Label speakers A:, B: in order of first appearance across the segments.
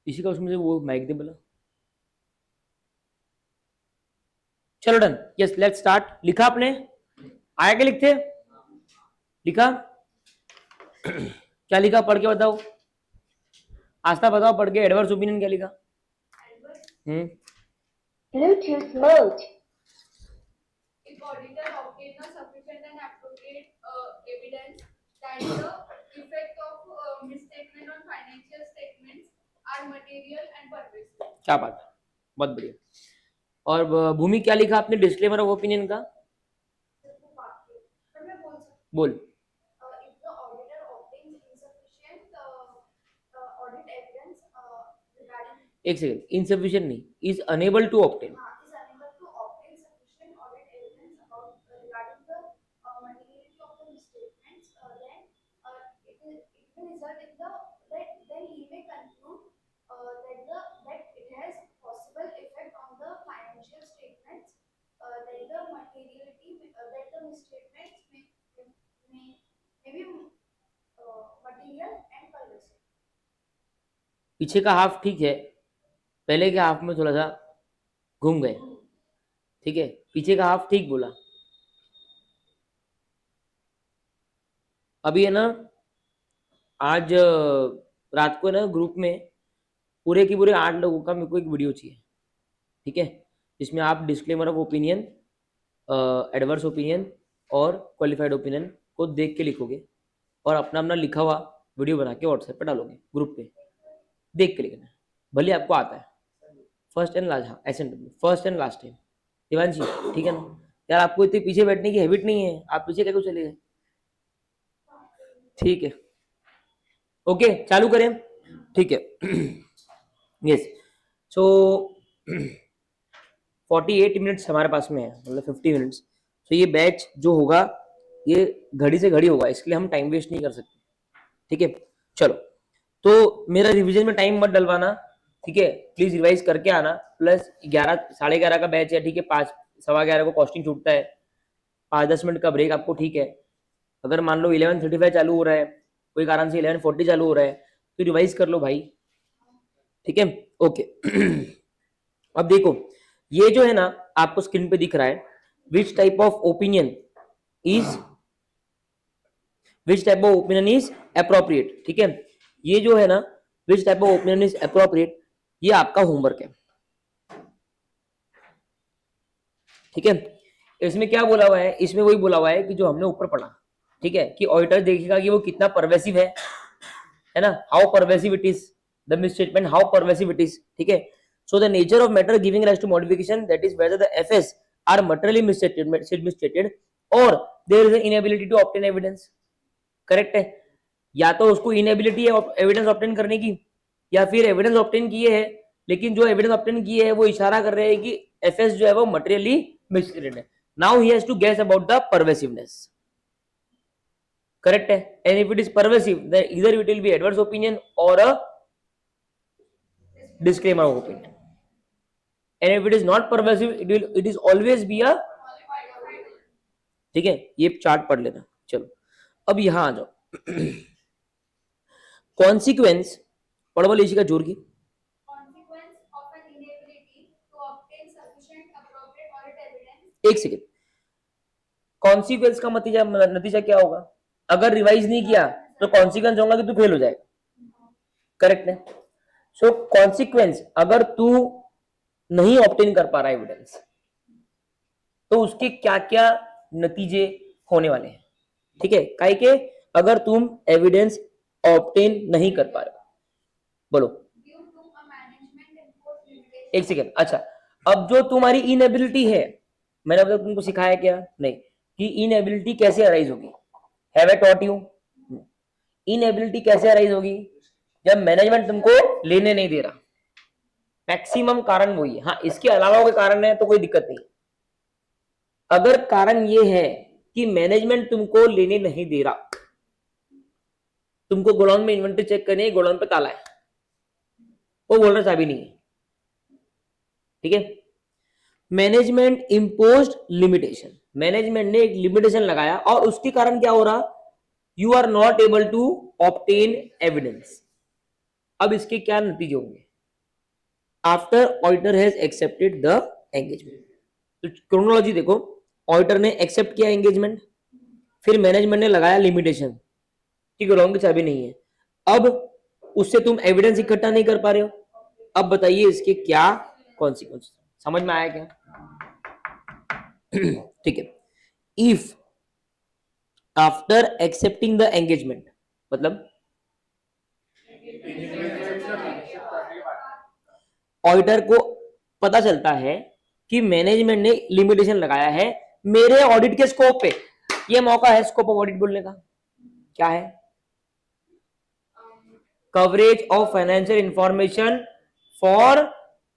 A: इसी का उसमें से वो माइक दे बोला। चलो डन, यस लेट्स स्टार्ट। लिखा आपने? आया क्या लिखते? लिखा? क्या लिखा पढ़ के बताओ। आस्था बताओ पढ़ के, एडवर्स ओपिनियन क्या लिखा?
B: Bluetooth mode.
C: If auditor obtain a sufficient and appropriate evidence that the effect of misstatement on financial statements are material and pervasive.
A: क्या बात है, बहुत बढ़िया। और भूमि क्या लिखा आपने डिस्क्लेमर ऑफ ओपिनियन का? बोल।
C: If the auditor obtains insufficient audit evidence regarding
A: एक सेकंड, इनसफिशिएंट नहीं, is unable to obtain.
C: is unable to obtain sufficient audit evidence about regarding the materiality of the misstatements, then it will result in the then he may conclude that it has possible effect on the financial statements, that the materiality that the misstatements may be material and pervasive.
A: पीछे का half ठीक है, पहले के half में थोड़ा सा घूम गए, ठीक है? पीछे का हाफ ठीक बोला। अभी है ना, आज रात को ना ग्रुप में पूरे की पूरे 8 लोगों का मेरे को एक वीडियो चाहिए, ठीक है? जिसमें आप disclaimer of opinion, adverse opinion और क्वालिफाइड ओपिनियन को देख के लिखोगे और अपना अपना लिखा हुआ वीडियो बना के व्हाट्सएप पे डालोगे, ग्रुप पे देख के लिखना, भले आपको आता है। फर्स्ट एंड लास्ट, हाँ एसेंट first and last time. Devanshi ठीक है ना यार, आपको इतने पीछे बैठने की हैबिट नहीं है, आप पीछे कैसे चले गए? ठीक है, ओके चालू करें, ठीक है? यस, सो 48 मिनट्स हमारे पास में है, मतलब 50 मिनट्स। तो ये बैच जो होगा ये घड़ी से घड़ी होगा, इसके लिए हम टाइम वेस्ट नहीं कर सकते, ठीक है? चलो, तो मेरा रिवीजन में टाइम मत डलवाना, ठीक है? प्लीज रिवाइज करके आना। प्लस 11 साढ़े 11 का बैच है, ठीक है? 5 सवा 11 को कॉस्टिंग छूटता है, 5-10 मिनट का ब्रेक आपको, ठीक है? अगर मान लो 11:35 चालू हो रहा है, कोई कारण से 11:40 चालू हो रहा है, तो रिवाइज कर लो भाई, ठीक है? ओके। अब देखो, ये जो है ना आपको स्क्रीन पे दिख रहा है, which type of opinion is appropriate, ठीक है? ये जो है ना which type of opinion is appropriate, ये आपका होमवर्क है, ठीक है? इसमें क्या बोला हुआ है? इसमें वही बोला हुआ है कि जो हमने ऊपर पढ़ा, ठीक है? कि ऑडिटर देखेगा कि वो कितना परवेसिव है ना, how pervasive it is, the misstatement how pervasive it is, ठीक है? So the nature of matter giving rise to modification, that is whether the FS are materially misstated or there is an inability to obtain evidence. Correct है? या तो उसको inability है evidence obtain करने की, या फिर एविडेंस ऑब्टेन किए है, लेकिन जो एविडेंस ऑब्टेन किए है वो इशारा कर रहे हैं कि एफएस जो है वो मटेरियली मिसस्टेटेड है। Now he has to guess about the pervasiveness. Correct है? And if it is pervasive then either it will be adverse opinion or a disclaimer of opinion, and if it is not pervasive it is always be a, ठीक है? ये chart पढ़ लेना। चलो अब यहां आ जाओ। कॉन्सिक्वेंस पढ़ बोले इसी का जोर की।
C: Consequence of an inability to obtain sufficient appropriate audit evidence.
A: एक सेकेंड, कॉन्सिक्वेंस का नतीजा क्या होगा? अगर रिवाइज नहीं किया तो कॉन्सिक्वेंस होगा कि तू फेल हो जाएगा। करेक्ट है? सो कॉन्सिक्वेंस, अगर तू नहीं ऑब्टेन कर पा रहा एविडेंस तो उसके क्या क्या नतीजे होने वाले हैं, ठीक है? काहे के अगर तुम एविडेंस ऑब्टेन नहीं कर पा रहे हो, बोलो।
C: Due to a management imposed limitation.
A: एक सेकेंड, अच्छा अब जो तुम्हारी इनएबिलिटी है, मैंने अब तक तुमको सिखाया क्या? नहीं, कि इनएबिलिटी कैसे अराइज होगी। Have I taught you? Inability कैसे अराइज होगी? जब मैनेजमेंट तुमको लेने नहीं दे रहा, मैक्सिमम कारण वही है। हाँ, इसके अलावा कोई कारण है तो कोई दिक्कत नहीं। अगर कारण ये है कि मैनेजमेंट तुमको लेने नहीं दे रहा, तुमको गोडाउन में इन्वेंटरी चेक करनी है, गोडाउन पे ताला है, वो बोल रहा चाबी नहीं है, ठीक है? मैनेजमेंट इम्पोज्ड लिमिटेशन, मैनेजमेंट ने एक लिमिटेशन लगाया और उसके कारण क्या हो रहा? You are not able to obtain evidence. अब इसके क्या नतीजे होंगे? After auditor has accepted the engagement, तो क्रोनोलॉजी देखो, ऑडिटर ने एक्सेप्ट किया एंगेजमेंट, फिर मैनेजमेंट ने लगाया लिमिटेशन, ठीक है, रॉन्ग की चाबी नहीं है, अब उससे तुम एविडेंस इकट्ठा नहीं कर पा रहे हो, अब बताइए इसके क्या कॉन्सिक्वेंस? समझ में आया क्या? ठीक है, if after accepting the engagement, मतलब ऑडिटर को पता चलता है कि मैनेजमेंट ने लिमिटेशन लगाया है मेरे ऑडिट के स्कोप पे, ये मौका है स्कोप ऑफ ऑडिट बोलने का। क्या है? Coverage of financial information for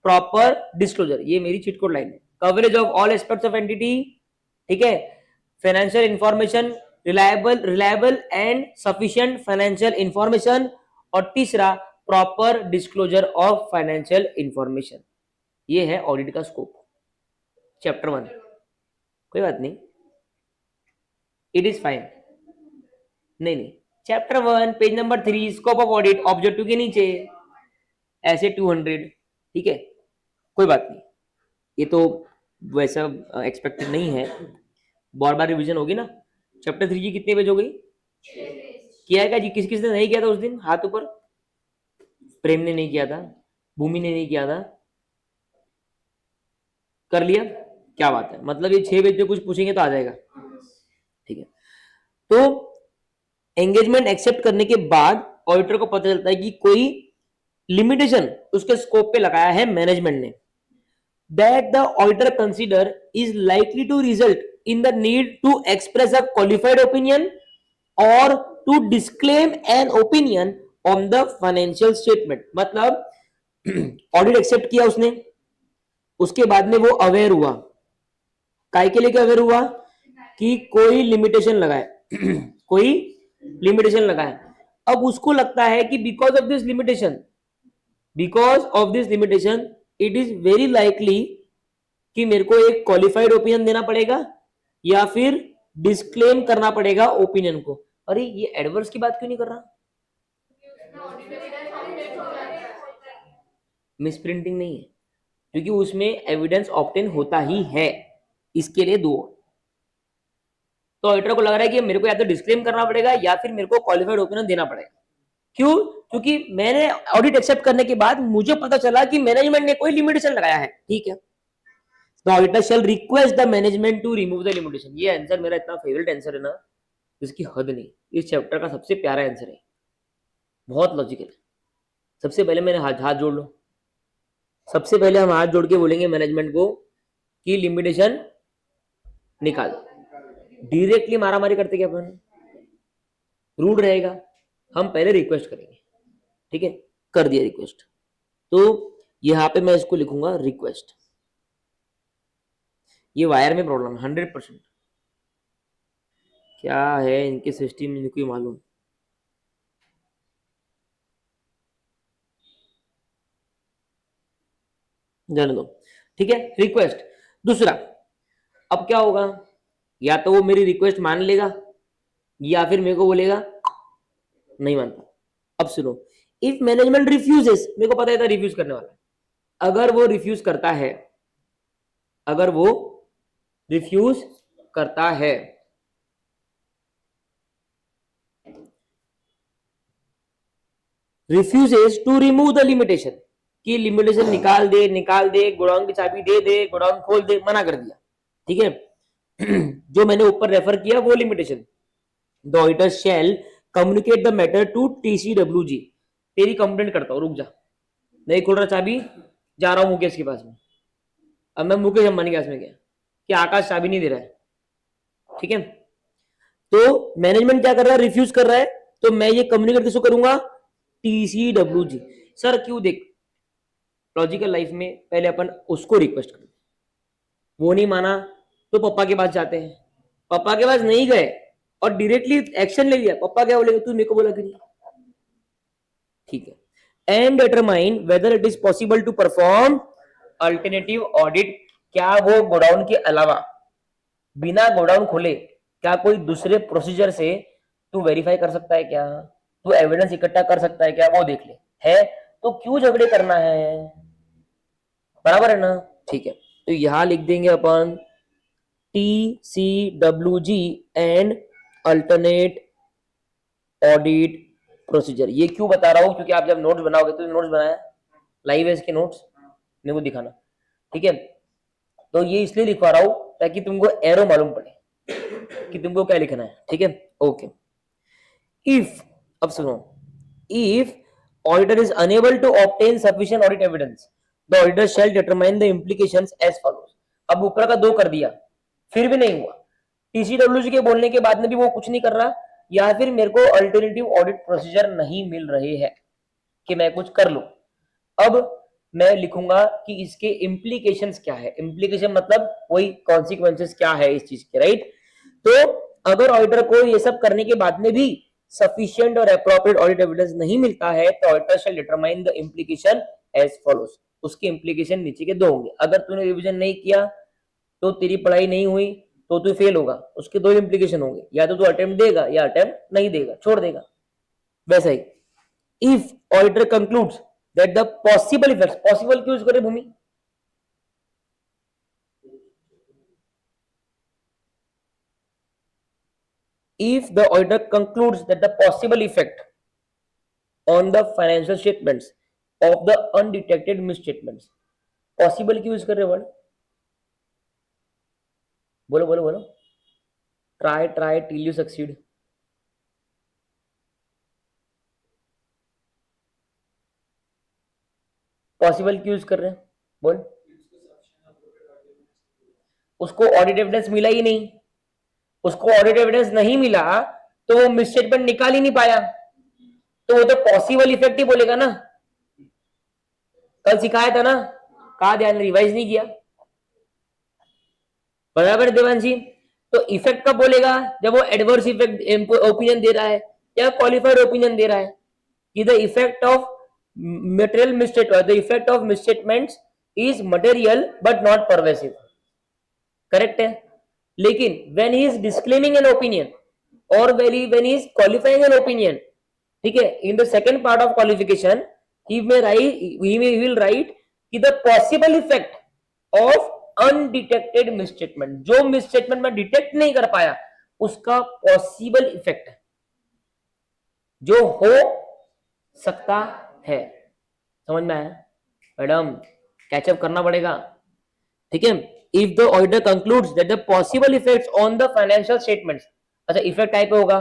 A: proper disclosure, ये मेरी चिट कोड लाइन है। Coverage of all aspects of entity, ठीक है, financial information, reliable and sufficient financial information, और तीसरा proper disclosure of financial information. ये है ऑडिट का स्कोप, चैप्टर 1। कोई बात नहीं, इट इज फाइन। नहीं, chapter 1 page number 3 scope of audit, objective के नीचे ऐसे 200, ठीक है, कोई बात नहीं, ये तो वैसा एक्सपेक्टेड नहीं है, बार बार रिवीजन होगी ना। चैप्टर 3 की कितने पेज हो गई? किया है क्या जी? किस किस ने नहीं किया था उस दिन? हाथ ऊपर। प्रेम ने नहीं किया था, भूमि ने नहीं किया था, कर लिया? क्या बात है, मतलब ये 6 पेज पे कुछ पूछेंगे तो आ जाएगा, ठीक है। तो एंगेजमेंट एक्सेप्ट करने के बाद ऑडिटर को पता चलता है कि कोई लिमिटेशन उसके स्कोप पे लगाया है मैनेजमेंट ने, that the auditor consider is likely to result in the need to express a qualified opinion or to disclaim an opinion on the financial statement. मतलब ऑडिट एक्सेप्ट किया उसने, उसके बाद में वो अवेयर हुआ, काय के लिए अवेयर हुआ? कि कोई लिमिटेशन लगाए कोई लिमिटेशन लगाए। अब उसको लगता है कि because of this limitation it is very likely कि मेरे को एक क्वालिफाइड ओपिनियन देना पड़ेगा या फिर डिस्क्लेम करना पड़ेगा ओपिनियन को। अरे ये एडवर्स की बात क्यों नहीं कर रहा? मिसप्रिंटिंग नहीं है, क्योंकि उसमें एविडेंस ऑब्टेन होता ही है, इसके लिए दो। तो ऑडिटर को लग रहा है कि मेरे को या तो डिस्क्लेम करना पड़ेगा या फिर मेरे को क्वालिफाइड ओपिनियन देना पड़ेगा। क्यों? क्योंकि मैंने ऑडिट एक्सेप्ट करने के बाद मुझे पता चला कि मैनेजमेंट ने कोई लिमिटेशन लगाया है, ठीक है। तो auditor shall request the management to remove the limitation. ये आंसर मेरा इतना फेवरेट आंसर है ना, जिसकी हद नहीं, इस चैप्टर का सबसे प्यारा आंसर है, बहुत लॉजिकल है। सबसे पहले मैंने हाथ जोड़ लो, सबसे पहले हम हाथ जोड़ के बोलेंगे मैनेजमेंट को कि लिमिटेशन निकाल। डायरेक्टली मारामारी करते क्या अपन? रूड रहेगा, हम पहले रिक्वेस्ट करेंगे, ठीक है। कर दिया रिक्वेस्ट, तो यहां पे मैं इसको लिखूंगा रिक्वेस्ट। ये वायर में प्रॉब्लम 100%। क्या है इनके सिस्टम में कोई मालूम? जाने दो, ठीक है। रिक्वेस्ट दूसरा, अब क्या होगा? या तो वो मेरी रिक्वेस्ट मान लेगा या फिर मेरे को बोलेगा नहीं मानता। अब सुनो, इफ मैनेजमेंट रिफ्यूजेस, मेरे को पता है था रिफ्यूज करने वाला है, अगर वो रिफ्यूज करता है, अगर वो रिफ्यूज करता है, refuses to remove the limitation, कि लिमिटेशन निकाल दे, गोडाउन की चाबी दे दे, गोडाउन खोल दे, मना कर दिया, ठीक है। जो मैंने ऊपर रेफर किया वो limitation, the auditor shall communicate the matter to TCWG। तेरी कंप्लेंट करता हूं, रुक जा, नहीं खोल रहा चाबी, जा रहा हूं मुकेश के पास में। अब मैं मुकेश अंबानी के पास में गया कि आकाश चाबी नहीं दे रहा है, ठीक है। तो मैनेजमेंट क्या कर रहा है? रिफ्यूज कर रहा है, तो मैं ये कम्युनिकेट किसको करूंगा? TCWG। सर क्यों? देख, लॉजिकल लाइफ में पहले अपन उसको रिक्वेस्ट करते, वो नहीं माना तो पापा के पास जाते हैं, पापा के पास नहीं गए और डायरेक्टली एक्शन ले लिया, पापा क्या बोलेंगे? तू मेरे को बोला कि नहीं, ठीक है। And determine whether it is possible to perform alternative audit. क्या वो गोडाउन के अलावा बिना गोडाउन खोले क्या कोई दूसरे प्रोसीजर से तू वेरीफाई कर सकता है क्या? तू एविडेंस इकट्ठा कर सकता है क्या? वो देख ले। है तो क्यों झगड़े करना है, बराबर है ना। ठीक है, तो यहां लिख देंगे अपन TCWG and alternate audit procedure. ये क्यों बता रहा हूं, क्योंकि आप जब नोट्स बनाओगे तो नोट्स बनाया लाइव है इसके नोट्स मेरे को दिखाना, ठीक है। तो ये इसलिए लिखवा रहा हूं ताकि तुमको एरो मालूम पड़े कि तुमको क्या लिखना है, ठीक है। ओके, इफ, अब सुनो, if auditor is unable to obtain sufficient audit evidence the auditor shall determine the implications as follows. अब ऊपर का दो कर दिया फिर भी नहीं हुआ, टीसीडब्ल्यूजी के बोलने के बाद में भी वो कुछ नहीं कर रहा, या फिर मेरे को अल्टरनेटिव ऑडिट प्रोसीजर नहीं मिल रहे हैं कि मैं कुछ कर लूं। अब मैं लिखूंगा कि इसके इम्प्लीकेशंस क्या है, इम्प्लीकेशन मतलब वही कॉन्सिक्वेंसेस क्या है इस चीज के, राइट। तो अगर ऑडिटर को ये सब करने के बाद में भी सफिशिएंट और अप्रोप्रिएट ऑडिट एविडेंस नहीं मिलता है तो auditor shall determine the implication as follows. उसके इम्प्लीकेशन नीचे के दो होंगे, अगर तूने रिवीजन नहीं किया तो तेरी पढ़ाई नहीं हुई तो तू फेल होगा, उसके दो इम्प्लीकेशन होंगे, या तो तू अटेम्प्ट देगा या अटेम्प्ट नहीं देगा, छोड़ देगा। वैसा ही if auditor concludes that the possible effects, possible क्यों यूज करे Bhumi, if the auditor concludes that the possible effect on the financial statements of the undetected misstatements, possible क्यों यूज कर रहे वर्ड, बोलो बोलो बोलो, try till you succeed. Possible क्यों use कर रहे हैं, बोल। उसको ऑडिट एविडेंस मिला ही नहीं, उसको ऑडिट एविडेंस नहीं मिला तो वो मिसस्टेटमेंट निकाल ही नहीं पाया, तो वो तो पॉसिबल इफेक्ट ही बोलेगा ना। कल सिखाया था ना, कहा ध्यान रिवाइज नहीं किया, बराबर देवांशी। तो इफेक्ट कब बोलेगा, जब वो एडवर्स इफेक्ट ओपिनियन दे रहा है या क्वालिफाइड ओपिनियन दे रहा है कि the effect of material misstate, the effect of misstatements is material but not pervasive, correct है। लेकिन when he is disclaiming an opinion or when he is qualifying an opinion, ठीक है, in the second part of qualification he will write कि the possible effect of undetected misstatement, जो misstatement में detect नहीं कर पाया उसका पॉसिबल इफेक्ट है जो हो सकता है। समझ में आया मैडम, कैचअप करना पड़ेगा, ठीक है। If the auditor concludes that the possible effects on the financial statements, अच्छा इफेक्ट टाइप पे होगा,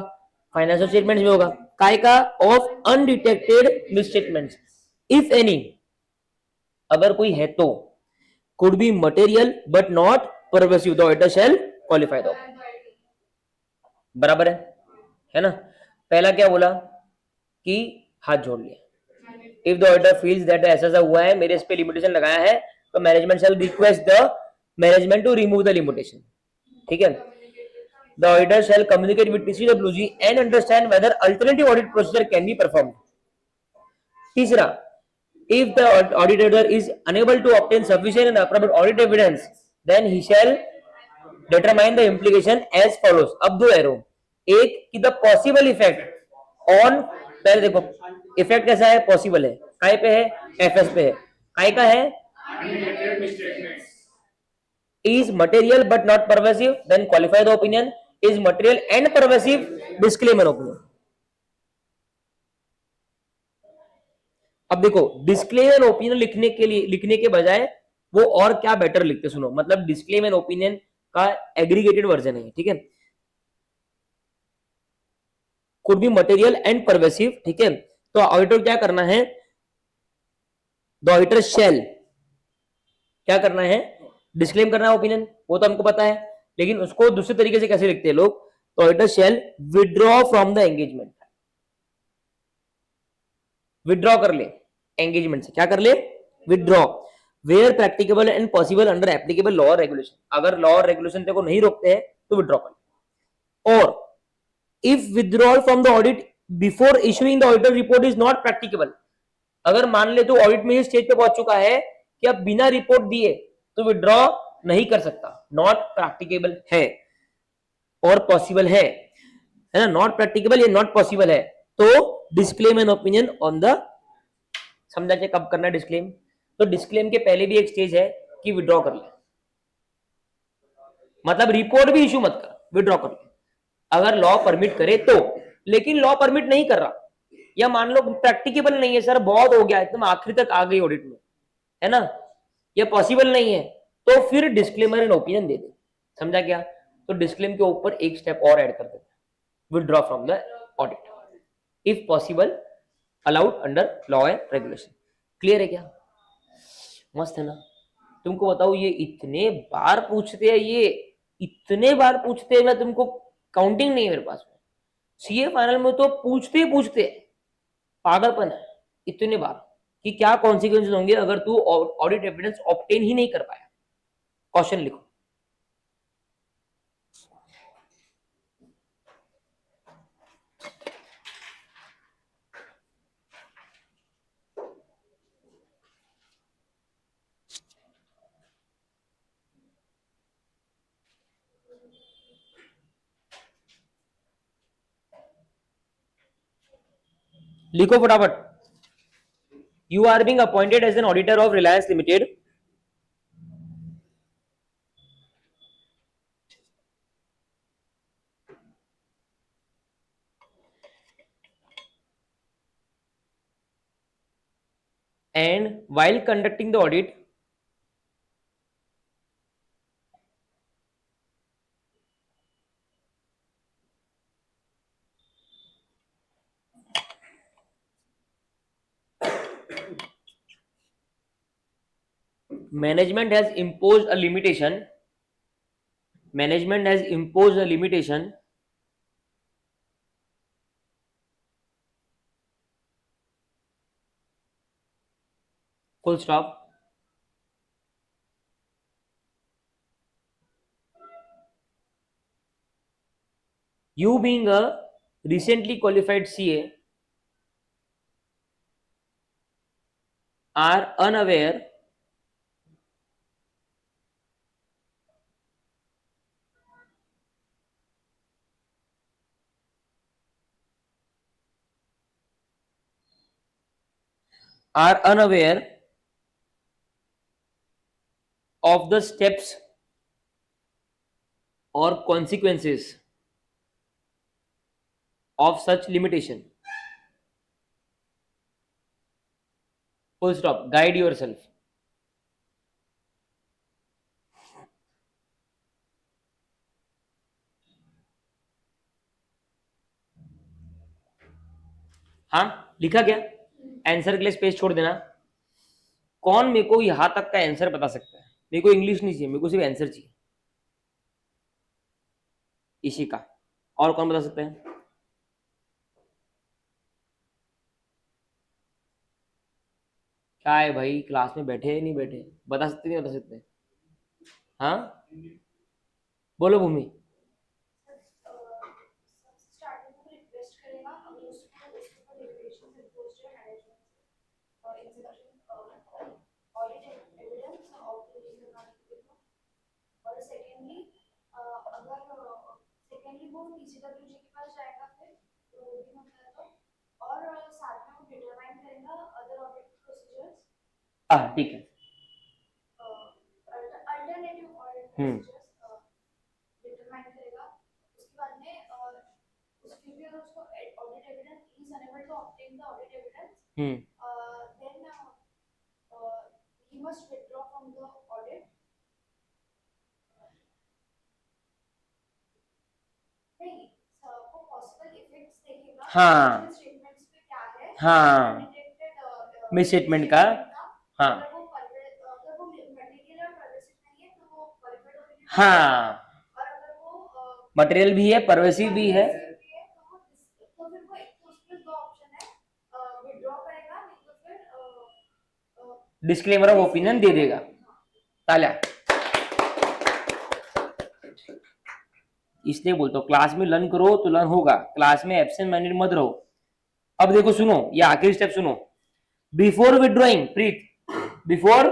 A: फाइनेंशियल स्टेटमेंट्स में होगा, काय का, of undetected misstatements if any, अगर कोई है तो, could be material but not pervasive, the auditor shall qualify the, बराबर है ना। पहला क्या बोला कि हाथ जोड़ लिया, if the auditor feels that ऐसा ऐसा हुआ है, मेरे इस पे लिमिटेशन लगाया है, तो management shall request the management to remove the limitation, ठीक है। The auditor shall communicate with TCWG and understand whether alternative audit procedure can be performed. तीसरा, if the auditor is unable to obtain sufficient and appropriate audit evidence then he shall determine the implication as follows। अब दो arrow, एक कि the possible effect on, पहले देखो effect कैसा है, possible है, काय पे है, एफएस पे है, काय का है, is material but not pervasive, then qualify the opinion, is material and pervasive, disclaim an opinion। अब देखो डिस्क्लेम एन ओपिनियन लिखने के बजाय वो और क्या बेटर लिखते, सुनो, मतलब डिस्क्लेम एन ओपिनियन का एग्रीगेटेड वर्जन है, ठीक है, could be material and pervasive, ठीक है। तो ऑडिटर क्या करना है, द ऑडिटर शैल क्या करना है, डिस्क्लेम करना है ओपिनियन, वो तो हमको पता है, लेकिन उसको दूसरे तरीके से कैसे लिखते हैं लोग, तो auditor shall withdraw from the engagement, withdraw कर ले एंगेजमेंट से, क्या कर ले, withdraw, where practicable and possible under applicable law और रेगुलेशन, अगर लॉ और रेगुलेशन तेरे को नहीं रोकते हैं तो विड्रॉ कर ले। और if withdrawal from the audit before issuing the auditor report is not practicable, अगर मान ले तो ऑडिट में ही स्टेज पे पहुंच चुका है कि अब बिना रिपोर्ट दिए तो विड्रॉ नहीं कर सकता, नॉट प्रैक्टिकेबल है और पॉसिबल है ना, नॉट प्रैक्टिकेबल या नॉट पॉसिबल है, तो disclaim an opinion on the समझा कि कब करना डिस्क्लेम? तो डिस्क्लेम के पहले भी एक स्टेज है कि विड्रॉ कर ले, मतलब रिपोर्ट भी इशू मत कर, विड्रॉ कर ले अगर लॉ परमिट करे तो। लेकिन लॉ परमिट नहीं कर रहा, या मान लो प्रैक्टिकेबल नहीं है सर, बहुत हो गया, एकदम आखिरी तक आ गई ऑडिट में, है ना, ये पॉसिबल नहीं है, तो फिर डिस्क्लेमर एंड ओपिनियन दे दे। समझा क्या? तो डिस्क्लेम के ऊपर एक स्टेप और ऐड कर देते, withdraw from the audit if possible, allowed under law and regulation. Clear है क्या? मस्त है ना? तुमको बताओ, ये इतने बार पूछते हैं, ये इतने बार पूछते हैं, मैं तुमको काउंटिंग नहीं है मेरे पास में। सीए फाइनल में तो पूछते ही पूछते हैं, पागलपन है इतने बार कि क्या कॉन्सिक्वेंसेस होंगे अगर तू ऑडिट एविडेंस ऑब्टेन ही नहीं कर पाया। क्वेश्चन लिखो। लिखो फटाफट। You are being appointed as an auditor of Reliance limited and while conducting the audit management has imposed a limitation, management has imposed a limitation full stop, you being a recently qualified CA are unaware of the steps or consequences of such limitation, full stop, guide yourself। हाँ लिखा क्या? Answer के लिए space छोड़ देना। कौन मेरे को यहां तक का आंसर बता सकता है? मेरे को इंग्लिश नहीं चाहिए, मेरे को सिर्फ आंसर चाहिए इसी का। और कौन बता सकते हैं? क्या है भाई, क्लास में बैठे हैं नहीं बैठे? बता सकते नहीं बता सकते? हाँ बोलो भूमि।
C: सबसे स्टार्टिंग में रिक्वेस्ट करेगा, अगर उसको उसके ऊपर लिमिटेशन इम्पोज है मैनेजमेंट से इंस्पेक्शन ऑडिट एविडेंस ऑब्लिगेशन लगाने के लिए। और सेकेंडली वो पीसीडब्ल्यूजी के पास जाएगा, फिर तो वो भी होता है तो। और साथ में वो डिटरमाइन करेगा अदर ऑडिट प्रोसीजर्स,
A: ठीक है।
C: अल्टरनेटिव ऑडिट प्रोसीजर्स डिटरमाइन करेगा। उसके बाद में उसके भी अगर उसको audit evidence is unable to obtain the audit evidence, then he must withdraw from the audit. नहीं, वो पॉसिबल इफेक्ट्स देखेगा,
A: हाँ
C: स्टेटमेंट्स पे क्या है,
A: हाँ मिस स्टेटमेंट का, हाँ
C: अगर वो मटेरियल और परवेसिव नहीं है तो वो क्वालिफाइड ओपिनियन,
A: हाँ
C: और अगर वो
A: मटेरियल भी है परवेसिव भी है,
C: तो फिर वो एक तो उसमें दो ऑप्शन है, विथड्रॉ करेगा, नहीं तो फिर
A: डिस्क्लेमर ऑफ ओपिनियन दे देगा। तालिया। इसलिए बोलता हूँ क्लास में लर्न करो तो लर्न होगा, क्लास में एब्सेंट माइंडेड मत रहो। अब देखो सुनो, ये आखिरी स्टेप सुनो। Before withdrawing, Preet, before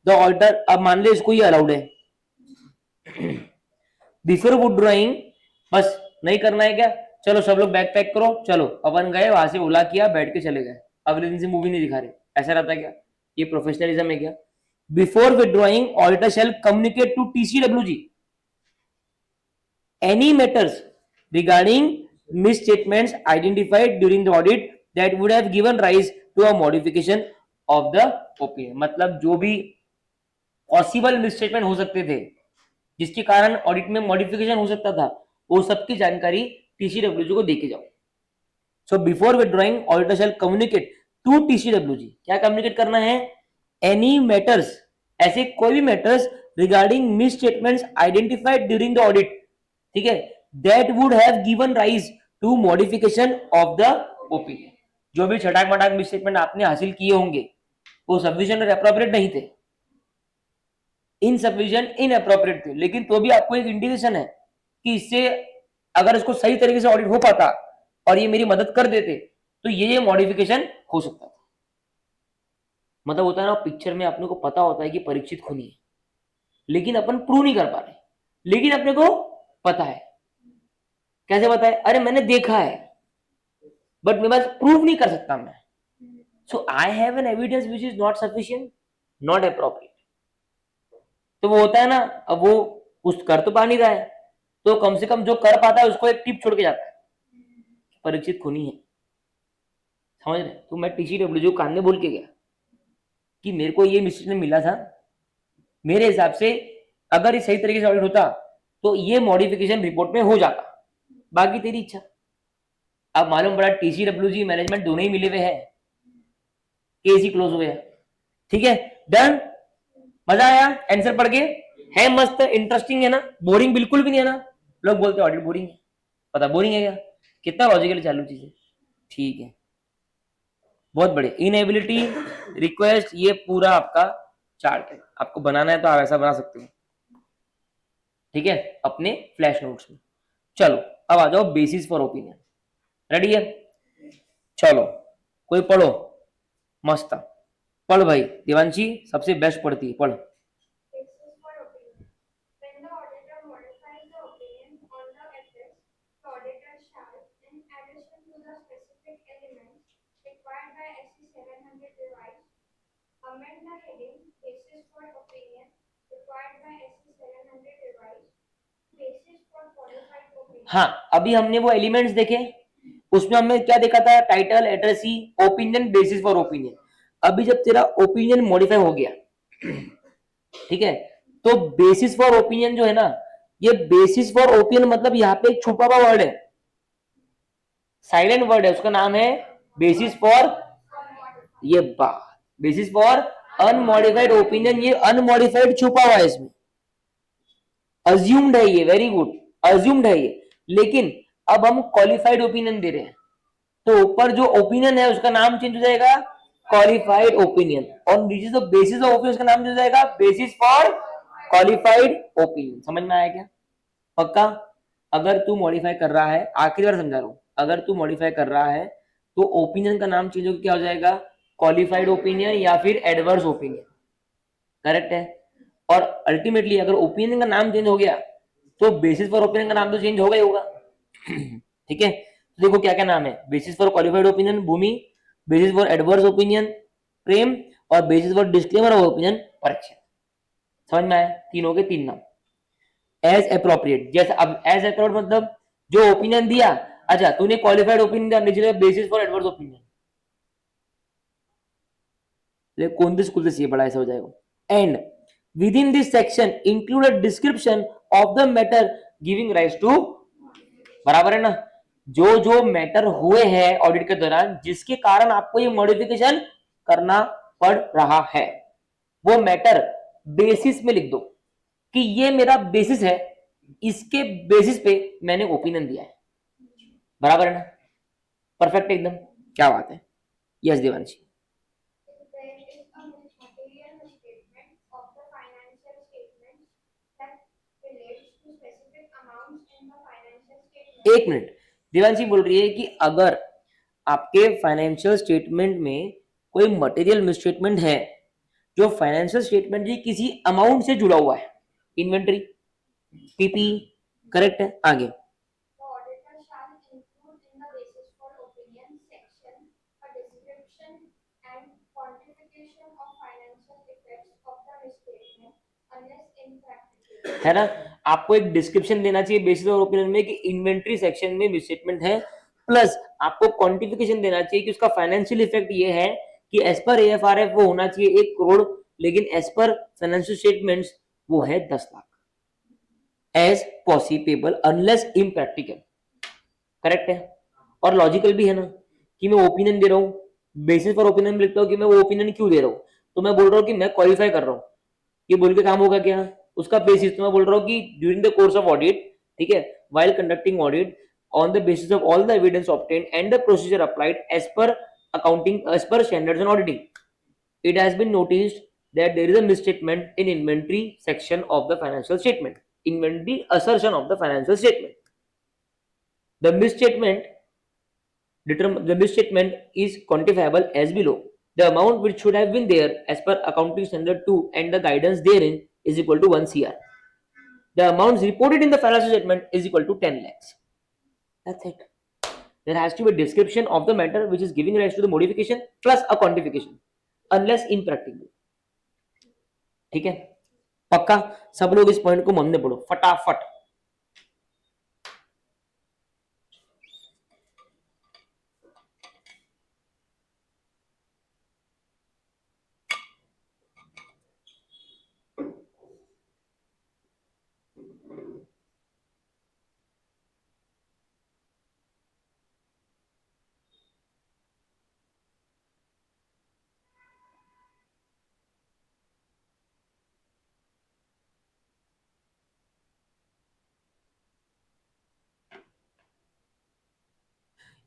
A: the auditor, अब मान ले इसको ये अलाउड है, बिफोर विड्रॉइंग बस नहीं करना है क्या? चलो सब लोग बैग पैक करो, चलो अपन गए वहां से ओला किया, बैठ के चले गए, अगले दिन से मूवी नहीं दिखा रहे, ऐसा रहता है क्या? ये प्रोफेशनलिज्म है क्या? Before withdrawing auditor shall communicate to TCWG any matters regarding misstatements identified during the audit that would have given rise to a modification of the opinion. मतलब जो भी पॉसिबल मिसस्टेटमेंट हो सकते थे जिसके कारण ऑडिट में मॉडिफिकेशन हो सकता था, वो सबकी जानकारी TCWG को देके जाओ. So before withdrawing auditor shall communicate to TCWG. क्या कम्युनिकेट करना है? एनी मैटर्स, ऐसे कोई भी matters regarding misstatements identified during the audit, ठीक है, that would have given rise to modification of the opinion. जो भी छटाक मटाक मिसस्टेटमेंट आपने हासिल किए होंगे वो सफिशिएंट और एप्रोप्रिएट नहीं थे, इनसफिशिएंट, इनएप्रोप्रिएट थे, लेकिन तो भी आपको एक इंडिकेशन है कि इससे अगर इसको सही तरीके से ऑडिट हो पाता और ये मेरी मदद कर देते तो ये मॉडिफिकेशन हो सकता था. मतलब होता है ना, पिक्चर में अपने को पता होता है कि परीक्षित खूनी है, लेकिन अपन प्रूव नहीं कर पा रहे, लेकिन अपने को पता है. कैसे पता है? अरे मैंने देखा है बट मेरे पास प्रूव नहीं कर सकता मैं. So I have an evidence which is not sufficient, not appropriate. तो वो होता है ना, अब वो कुछ कर तो पा नहीं रहा है, तो कम से कम जो कर पाता है उसको एक टिप छोड़ के जाता है, परीक्षित खूनी है. समझ रहे? तो मैं TCWG को कान में बोल के गया कि मेरे को ये मिस्टेक मिला था, मेरे हिसाब से अगर ये सही तरीके से ऑडिट होता तो ये मॉडिफिकेशन रिपोर्ट में हो जाता, बाकी तेरी इच्छा. अब मालूम पड़ा TCWG मैनेजमेंट दोनों ही मिले हुए हैं, केस ही क्लोज हो गया. ठीक है, डन. मजा आया आंसर पढ़ के? है मस्त, इंटरेस्टिंग है ना, बोरिंग बिल्कुल भी नहीं है ना. लोग बोलते ऑडिट बोरिंग है, पता बोरिंग है क्या? कितना लॉजिकली चालू चीज है. ठीक है, बहुत बढ़िया. इनएबिलिटी रिक्वेस्ट, ये पूरा आपका चार्ट है, आपको बनाना है तो आप ऐसा बना सकते हो, ठीक है, अपने फ्लैश नोट्स में. चलो अब आ जाओ बेसिस फॉर ओपिनियन. रेडी है? चलो कोई पढ़ो मस्त. पढ़ भाई, देवांशी सबसे बेस्ट पढ़ती है, पढ़.
C: Basis for opinion. When the auditor modifies the opinion on the assets, the auditor shall, in addition to the specific elements required by SC 700 revise, amend the heading basis for opinion required by SC 700 revise, basis for qualified opinion.
A: हाँ, अभी हमने वो elements देखे, उसमें हमने क्या देखा था? Title, addressee, opinion, basis for opinion. अभी जब तेरा ओपिनियन मॉडिफाई हो गया, ठीक है, तो बेसिस फॉर ओपिनियन जो है ना, ये बेसिस फॉर ओपिनियन मतलब यहाँ पे एक छुपा हुआ वर्ड है, साइलेंट वर्ड है, उसका नाम है बेसिस फॉर, ये बात, बेसिस फॉर अनमॉडिफाइड ओपिनियन. ये अनमॉडिफाइड छुपा हुआ है इसमें, अज्यूम्ड है ये, वेरी गुड, अज्यूम्ड है ये. लेकिन अब हम क्वालिफाइड ओपिनियन दे रहे हैं, तो ऊपर जो ओपिनियन है उसका नाम चेंज हो जाएगा क्वालिफाइड ओपिनियन, और नीचे जो बेसिस ऑफ ओपिनियन उसका नाम चेंज हो जाएगा बेसिस फॉर क्वालिफाइड ओपिनियन. समझ में आया क्या? पक्का? अगर तू मॉडिफाई कर रहा है, आखिरी बार समझा रहा हूं, अगर तू मॉडिफाई कर रहा है तो ओपिनियन का नाम चेंज होकर क्या हो जाएगा? क्वालिफाइड ओपिनियन या फिर एडवर्स ओपिनियन. करेक्ट है? और अल्टीमेटली अगर ओपिनियन का नाम चेंज हो गया तो बेसिस फॉर ओपिनियन का नाम तो चेंज होगा ही होगा. ठीक है, तो देखो क्या क्या नाम है: basis for qualified opinion Bhumi, basis for adverse opinion Prem, और basis for disclaimer of opinion Parikshit. समझ में आया? तीनों के तीन नाम. एज अप्रोप्रिएट, जैसे अब एज अप्रोप्रिएट मतलब जो ओपिनियन दिया, अच्छा तूने क्वालिफाइड ओपिनियन दिया, नीचे बेसिस फॉर एडवर्स ओपिनियन, कोणते स्कूल से ये बड़ा ऐसा हो जाएगा. And within this section include a description of the matter giving rise to, बराबर है ना, जो जो मैटर हुए हैं ऑडिट के दौरान जिसके कारण आपको ये मॉडिफिकेशन करना पड़ रहा है, वो मैटर बेसिस में लिख दो कि ये मेरा बेसिस है, इसके बेसिस पे मैंने ओपिनियन दिया है. बराबर है ना? परफेक्ट एकदम, क्या बात है. Yes Devanshi.
C: If there is a material misstatement of the financial statements that relates to specific amounts in the financial statement.
A: एक मिनट, देवांशी बोल रही है कि अगर आपके फाइनेंशियल स्टेटमेंट में कोई मटेरियल मिसस्टेटमेंट है जो फाइनेंशियल स्टेटमेंट की किसी अमाउंट से जुड़ा हुआ है, इन्वेंटरी, पीपी, करेक्ट है, आगे.
C: The auditor shall include in the basis for opinion section a description
A: है ना। आपको एक डिस्क्रिप्शन देना चाहिए बेसिस ऑफ ओपिनियन में कि इन्वेंट्री सेक्शन में मिसस्टेटमेंट है, प्लस आपको क्वांटिफिकेशन देना चाहिए कि उसका फाइनेंशियल इफेक्ट ये है कि एज पर एएफआरएफ वो होना चाहिए 1 करोड़, लेकिन एज पर फाइनेंशियल स्टेटमेंट्स वो है 10 lakh, as possible unless impractical. Correct है और लॉजिकल भी है ना, कि मैं ओपिनियन दे रहा हूँ, बेसिस पर ओपिनियन में लिखता हूँ कि मैं वो ओपिनियन क्यों दे रहा हूँ, तो मैं बोल रहा हूँ कि मैं क्वालिफाई कर रहा हूँ, ये बोल के काम होगा क्या, उसका बेसिस तो मैं बोल रहा हूँ कि during the course of audit, ठीक है, while conducting audit on the basis of all the evidence obtained and the procedure applied as per standards and auditing, it has been noticed that there is a misstatement in inventory section of the financial statement, inventory assertion of the financial statement. The misstatement is quantifiable as below. The amount which should have been there as per accounting standard 2 and the guidance therein is equal to 1 CR. The amounts reported in the financial statement is equal to 10 lakhs. That's it. There has to be a description of the matter which is giving rise to the modification plus a quantification, unless impracticable. ठीक है, पक्का सब लोग इस point को मन में पढ़ो फटाफट।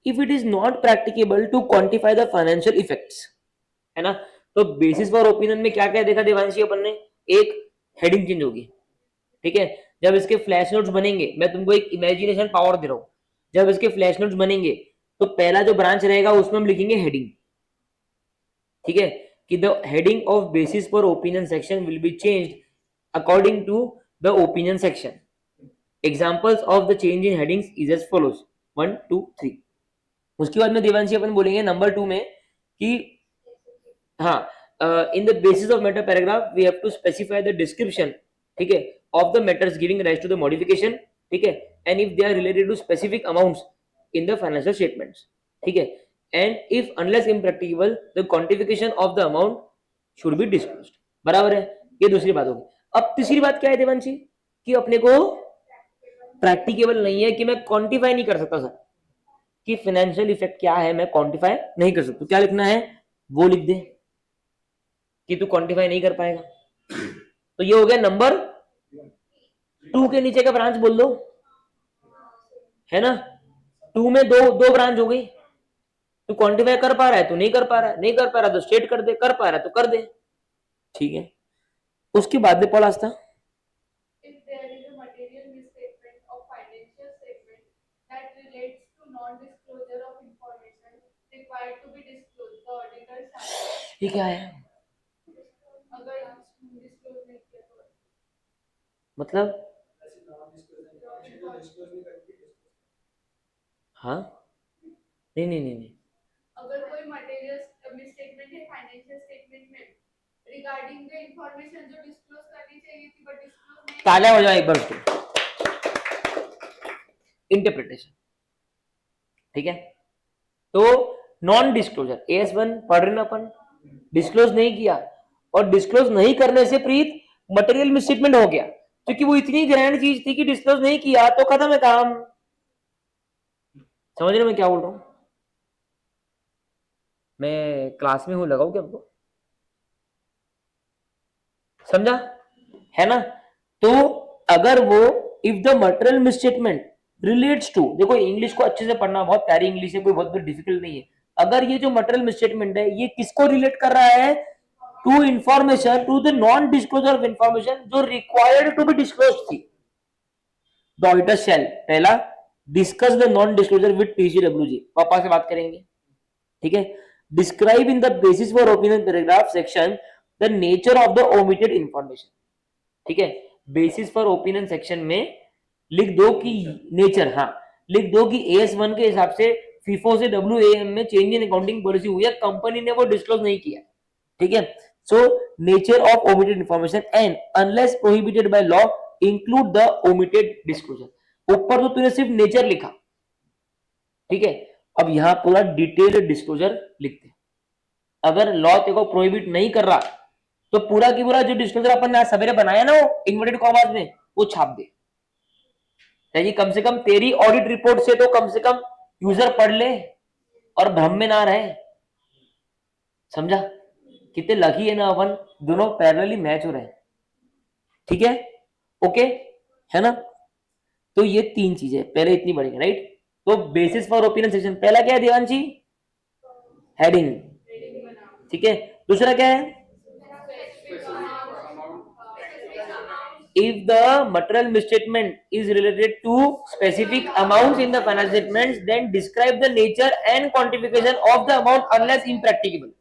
A: If it is not practicable to quantify the financial effects, है ना, तो बेसिस फॉर ओपिनियन में क्या क्या देखा देवांशी अपन ने, एक हेडिंग चेंज होगी, ठीक है, जब इसके फ्लैश नोट्स बनेंगे, मैं तुमको एक इमेजिनेशन पावर दे रहा हूं, जब इसके फ्लैश नोट्स बनेंगे तो पहला जो ब्रांच रहेगा उसमें हम लिखेंगे हेडिंग, ठीक है, कि the heading of basis for opinion section will be changed according to the opinion section. Examples of the change in headings is as follows 1 2 3। उसके बाद में देवांशी अपन बोलेंगे नंबर 2 में कि हाँ, in the basis of matter paragraph we have to specify the description, ठीक है, of the matters giving rise to the modification, ठीक है, and if they are related to specific amounts in the financial statements, ठीक है, and if unless impracticable the quantification of the amount should be disclosed. बराबर है, ये दूसरी बात होगी। अब तीसरी बात क्या है देवांशी, कि अपने को प्रैक्टिकेबल नहीं है, कि मैं क्वांटिफाई नहीं कर सकता सर, कि फाइनेंशियल इफेक्ट क्या है मैं क्वांटिफाई नहीं कर सकता, क्या लिखना है वो लिख दे कि तू क्वांटिफाई नहीं कर पाएगा। तो ये हो गया नंबर 2 के नीचे का ब्रांच बोल दो, है ना, 2 में दो ब्रांच हो गई, तू क्वांटिफाई कर पा रहा है, तू नहीं कर पा रहा है, नहीं कर पा रहा तो स्टेट कर दे, कर पा रहा है तो कर दे, ठीक है। उसके बाद में पढ़ा था
C: If there is a material misstatement of financial statement that relates to non-disclosure of information required to be disclosed, the auditor shall,
A: ये क्या है,
C: अगर disclose नहीं किया तो
A: मतलब हाँ, नहीं नहीं नहीं नहीं,
C: अगर कोई मटेरियल मिसस्टेटमेंट है फाइनेंशियल स्टेटमेंट में रिगार्डिंग द इंफॉर्मेशन जो डिस्क्लोज करनी चाहिए थी बट डिस्क्लोज नहीं,
A: ताजा हो जाए एक बार उसको, इंटरप्रिटेशन, ठीक है। तो नॉन डिस्क्लोजर AS1 पढ़ रहे ना अपन, डिस्क्लोज नहीं किया, और डिस्क्लोज नहीं करने से प्रीत मटेरियल मिसस्टेटमेंट हो गया, क्योंकि वो इतनी ग्रैंड चीज थी कि डिस्क्लोज नहीं किया तो खत्म है काम। समझ रहे मैं क्या बोल रहा हूं, मैं क्लास में हूं, लगाऊ क्या आपको, समझा, है ना। तो अगर वो if the material misstatement relates to, देखो इंग्लिश को अच्छे से पढ़ना, बहुत प्यारी इंग्लिश है, कोई बहुत डिफिकल्ट नहीं है। अगर ये जो मटेरियल मिसस्टेटमेंट है ये किसको रिलेट कर रहा है, to information, to the non disclosure of information जो रिक्वायर्ड टू बी डिस्क्लोज थी, द ऑडिटर शैल पहला discuss the non disclosure with TCWG, पापा से बात करेंगे, ठीक है। Describe in the basis for opinion paragraph section the nature of the omitted information, ठीक है, बेसिस फॉर ओपिनियन सेक्शन में लिख दो कि नेचर, हाँ लिख दो कि AS1 के हिसाब से FIFO से WAM में चेंज इन अकाउंटिंग पॉलिसी हुई है, कंपनी ने वो डिस्क्लोज नहीं किया, ठीक है। So nature of omitted information and unless prohibited by law include the omitted disclosure. ऊपर तो तूने सिर्फ नेचर लिखा, ठीक है, अब यहां पूरा डिटेल्ड डिस्क्लोजर लिखते हैं। अगर लॉ तेरे को प्रोहिबिट नहीं कर रहा तो पूरा की पूरा जो डिस्क्लोजर अपन ने आज सवेरे बनाया ना वो इन्वर्टेड कॉमास में, वो छाप दे ताकि कम से कम तेरी ऑडिट रिपोर्ट से तो कम से कम यूजर पढ़ ले और भ्रम में ना रहे। समझा? कितने लकी है ना अपन, दोनों पैरेलली मैच हो रहे हैं। ठीक है, ओके है ना? तो ये तीन चीजें पहले इतनी बढ़ेंगे, राइट? तो बेसिस फॉर ओपिनियन सेक्शन पहला क्या है देवांशी? हेडिंग, ठीक है। दूसरा क्या है? If the material misstatement is related to specific amounts in the financial statements, then describe the nature and quantification of the amount unless impracticable.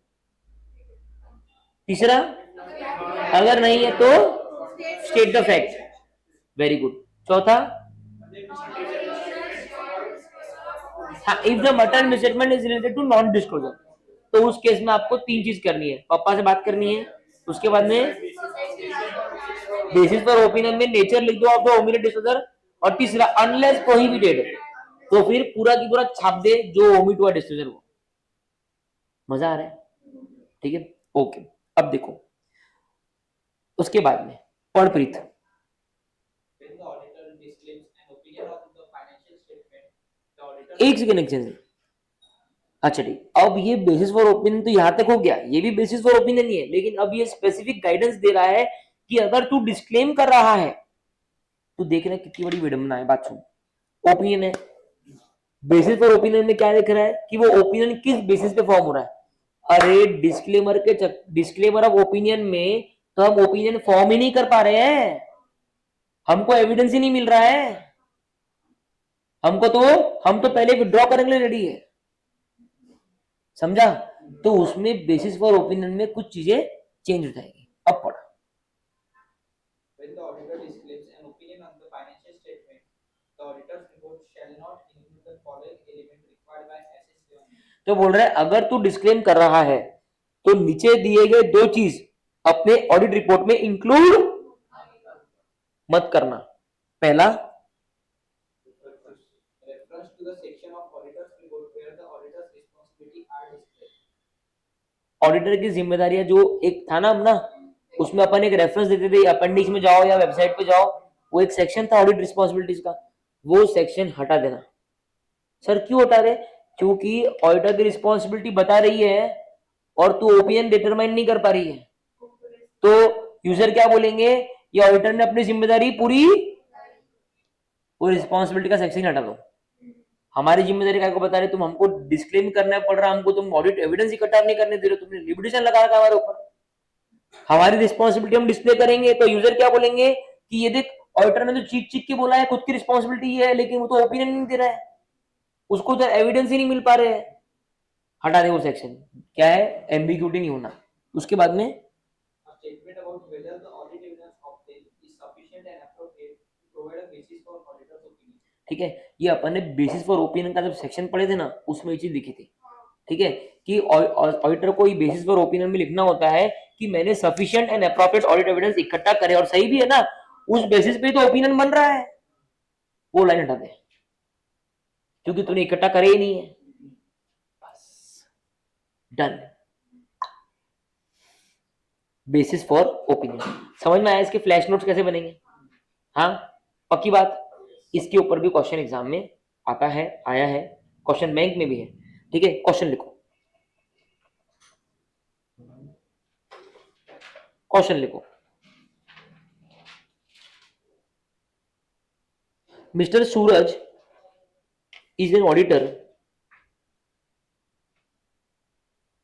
A: तीसरा, अगर नहीं है तो state the fact. Very good. चौथा, if the material misstatement is related to non disclosure, तो उस case में आपको तीन चीज करनी है। पापा से बात करनी है, उसके बाद में बेसिस पर ओपिनियन में नेचर लिख दो ऑफ द ओमिटेड डिस्क्लोजर, और तीसरा अनलेस प्रोहिबिटेड, तो फिर पूरा की पूरा छाप दे जो ओमिट हुआ डिस्क्लोजर वो। मजा आ रहा है? ठीक है, ओके। अब देखो उसके बाद में पढ़प्रीत, एक सेकेंड एक्सचेंज। अच्छा ठीक, अब ये बेसिस फॉर ओपिनियन तो यहां तक हो गया, ये भी बेसिस फॉर ओपिनियन ही है, लेकिन अब ये स्पेसिफिक गाइडेंस दे रहा है कि अगर तू डिस्क्लेम कर रहा है तो देख रहा है कितनी बड़ी विडंबना है। बात सुन, ओपिनियन है, बेसिस फॉर ओपिनियन में क्या लिख रहा है कि वो ओपिनियन किस बेसिस पे फॉर्म हो रहा है। अरे डिस्क्लेमर ऑफ ओपिनियन में तो हम ओपिनियन फॉर्म ही नहीं कर पा रहे हैं, हमको एविडेंस ही नहीं मिल रहा है, हम तो पहले विड्रॉ करने के लिए रेडी है। समझा? तो उसमें बेसिस फॉर ओपिनियन में कुछ चीजें चेंज हो जाएगी। अब पढ़।
D: When the auditor disclaims an opinion on the financial statement, the auditor's report shall not include the following element required by SS 7.
A: तो बोल रहा है अगर तू डिस्क्लेम कर रहा है तो नीचे दिए गए दो चीज अपने ऑडिट रिपोर्ट में इंक्लूड मत करना। पहला,
D: Reference to the section of auditor's report where the auditor's responsibility are displayed.
A: Auditor की जिम्मेदारियां जो एक था ना अपना, उसमें अपन एक रेफरेंस देते थे, अपेंडिक्स में जाओ या वेबसाइट पे जाओ, वो एक सेक्शन था ऑडिट रिस्पॉन्सिबिलिटीज का, वो सेक्शन हटा देना। सर क्यों हटा रहे? क्योंकि ऑडिटर की रिस्पॉन्सिबिलिटी बता रही है और तू ओपिनियन डिटरमाइन नहीं कर पा रही है, तो यूजर क्या बोलेंगे, ये ऑडिटर ने अपनी जिम्मेदारी पूरी, वो रिस्पॉन्सिबिलिटी का सेक्शन हटा दो। हमारी जिम्मेदारी क्या को बता रहे, तुम हमको डिस्क्लेम करना पड़ रहा, हमको तुम ऑडिट एविडेंस इकट्ठा नहीं करने दे रहे, तुमने लिमिटेशन लगा रखा हमारे ऊपर। हमारी रिस्पॉन्सिबिलिटी हम डिस्प्ले करेंगे तो यूजर क्या बोलेंगे कि ये देख ऑडिटर ने तो चीख चीख के बोला है खुद की रिस्पॉन्सिबिलिटी है, लेकिन वो तो ओपिनियन नहीं दे रहा है, उसको तो एविडेंस ही नहीं मिल पा रहे हैं। हटा दे वो सेक्शन, क्या है, एम्बिग्यूटी नहीं होना। उसके बाद में
D: A statement about whether the audit evidence obtained is sufficient and appropriate to provide a basis for auditor's opinion.
A: ठीक है, ये अपन ने बेसिस फॉर ओपिनियन का जब सेक्शन पढ़े थे ना, उसमें ये चीज लिखी थी। ठीक है, कि ऑडिटर को ये बेसिस फॉर ओपिनियन में लिखना होता है कि मैंने sufficient and appropriate audit evidence इकट्ठा करे, और सही भी है ना, उस बेसिस पे तो ओपिनियन बन रहा है। वो लाइन हटा दे क्योंकि तूने इकट्ठा करे ही नहीं है। बस डन। बेसिस फॉर ओपिनियन समझ में आया? इसके फ्लैश नोट्स कैसे बनेंगे? हाँ पक्की बात, इसके ऊपर भी क्वेश्चन एग्जाम में आता है, आया है, क्वेश्चन बैंक में भी है। ठीक है, क्वेश्चन लिखो, क्वेश्चन लिखो। Mister Suraj is an auditor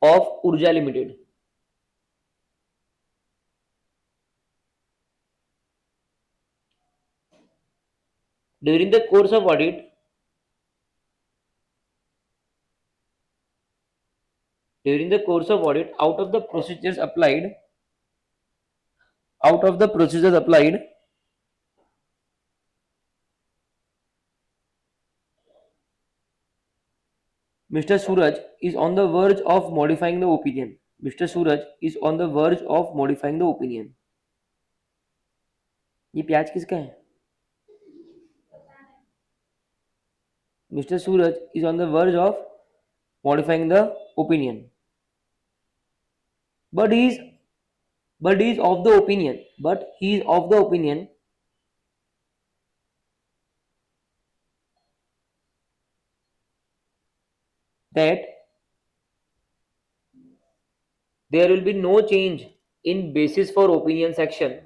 A: of Urja Limited. During the course of audit, out of the procedures applied, Mr. Suraj is on the verge of modifying the opinion. ये प्याज किसका है? Mr. Suraj is on the verge of modifying the opinion, but he is of the opinion, that there will be no change in basis for opinion section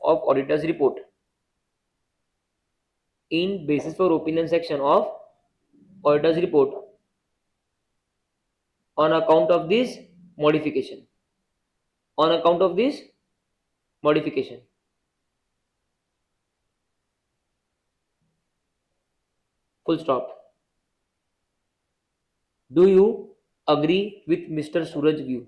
A: of auditor's report. In basis for opinion section of auditor's report on account of this modification. Full stop. Do you agree with Mr. Suraj's view?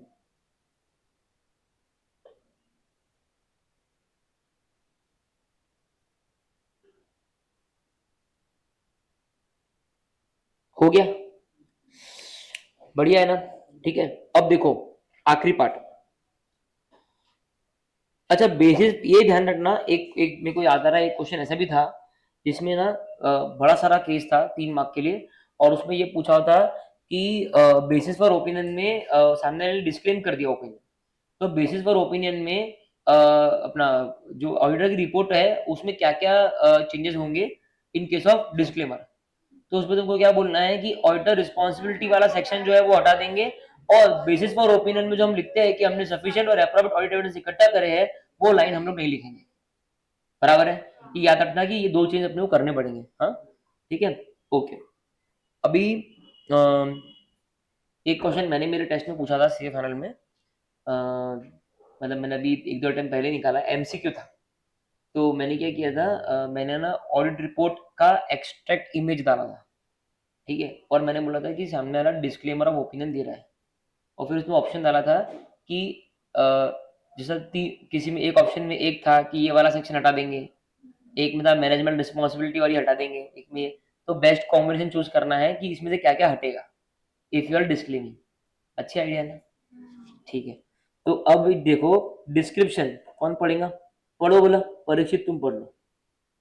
A: हो गया? बढ़िया है ना? ठीक है, अब देखो आखिरी पार्ट। अच्छा, बेसिस ये ध्यान रखना, एक मेरे को याद आ रहा है, एक क्वेश्चन ऐसा भी था जिसमें ना बड़ा सारा केस था 3 मार्क के लिए, और उसमें ये पूछा था कि बेसिस फॉर ओपिनियन में सामने वाले ने डिस्क्लेम कर दिया ओपिनियन, तो बेसिस फॉर ओपिनियन में अपना जो ऑडिटर की रिपोर्ट है उसमें क्या क्या चेंजेस होंगे इन केस ऑफ डिस्क्लेमर। तो उसमें तुमको क्या बोलना है कि ऑडिटर रिस्पॉन्सिबिलिटी वाला सेक्शन जो है वो हटा देंगे, और बेसिस फॉर ओपिनियन में जो हम लिखते हैं कि हमने सफिशिएंट और एप्रोप्रिएट ऑडिट एविडेंस इकट्ठा करे हैं, वो लाइन हम लोग नहीं लिखेंगे। बराबर है? ये याद रखना कि ये 2 चेंज अपने को करने पड़ेंगे। हाँ, ठीक है, ओके। अभी एक क्वेश्चन मैंने मेरे टेस्ट में पूछा था सीए फाइनल में, मतलब मैंने अभी 1-2 टाइम पहले निकाला, एमसीक्यू था। तो मैंने क्या किया था, मैंने ना ऑडिट रिपोर्ट का एक्सट्रैक्ट इमेज डाला था, ठीक है, और मैंने बोला था कि सामने वाला डिस्क्लेमर ऑफ ओपिनियन दे रहा है, और फिर उसमें ऑप्शन डाला था कि जैसा किसी में एक ऑप्शन में एक था कि ये वाला सेक्शन हटा देंगे, एक में था मैनेजमेंट रिस्पॉन्सिबिलिटी वाली हटा देंगे, एक में तो बेस्ट कॉम्बिनेशन चूज करना है कि इसमें से क्या क्या हटेगा इफ यू आर डिस्क्लेमिंग। अच्छी आइडिया ना? ठीक है, तो अब देखो डिस्क्रिप्शन कौन पढ़ेगा? पढ़ो बोला, परीक्षित तुम पढ़ लो।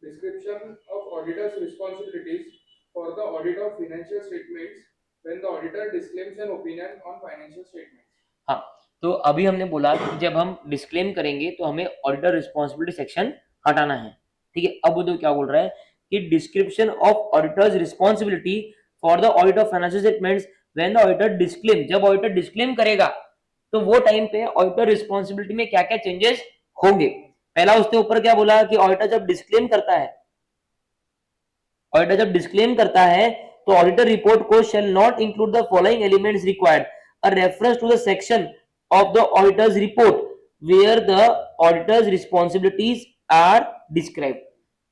E: Description of auditor's responsibilities for the audit of financial statements when the auditor disclaims an opinion on financial statements.
A: हाँ, तो अभी हमने बोला कि जब हम डिस्क्लेम करेंगे तो हमें ऑडिटर रिस्पॉन्सिबिलिटी सेक्शन हटाना है, ठीक है। अब वो तो क्या बोल रहा है कि description of auditors responsibility for the audit of financial statements when the auditor disclaim, जब ऑडिटर डिस्क्लेम करेगा तो वो टाइम पे ऑडिटर रिस्पॉन्सिबिलिटी में क्या क्या चेंजेस होंगे। पहला उसने ऊपर क्या बोला कि ऑडिटर जब डिस्क्लेम करता है तो ऑडिटर रिपोर्ट को shall not include the following elements required: a reference to the section of the auditor's report where the auditor's responsibilities are described।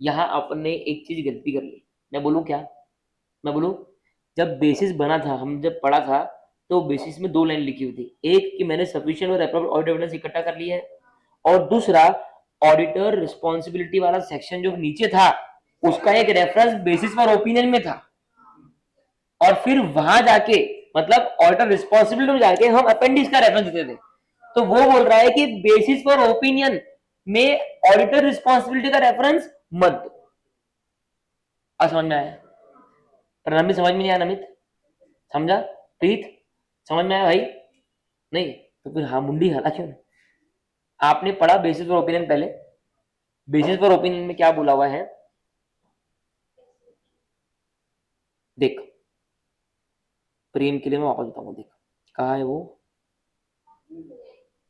A: यहां आपने एक चीज गलती कर ली। मैं बोलूं क्या? मैं बोलूं, जब बेसिस बना था, हम जब पढ़ा था, तो बेसिस में 2 लाइन लिखी हुई थी, एक कि मैंने सफिशिएंट और एप्रोप्रिएट ऑडिट एविडेंस इकट्ठा कर लिया है, और दूसरा ऑडिटर रिस्पॉन्सिबिलिटी वाला सेक्शन जो नीचे था उसका एक रेफरेंस बेसिस फॉर ओपिनियन में था, और फिर वहां जाके मतलब ऑडिटर रिस्पॉन्सिबिलिटी में जाके हम अपेंडिक्स का रेफरेंस देते थे। तो वो बोल रहा है कि बेसिस फॉर ओपिनियन में ऑडिटर रिस्पॉन्सिबिलिटी का रेफरेंस मत दो। समझ में आया? प्रणमित समझ में नहीं आया? नमित समझा? प्रीत समझ में आया भाई? नहीं तो फिर हाँ मुंडी हाला क्यों? आपने पढ़ा बेसिस फॉर ओपिनियन पहले। बेसिस फॉर ओपिनियन में क्या बोला हुआ है देख, प्रेम के लिए मैं वापस बताऊंगा। देख कहा है वो,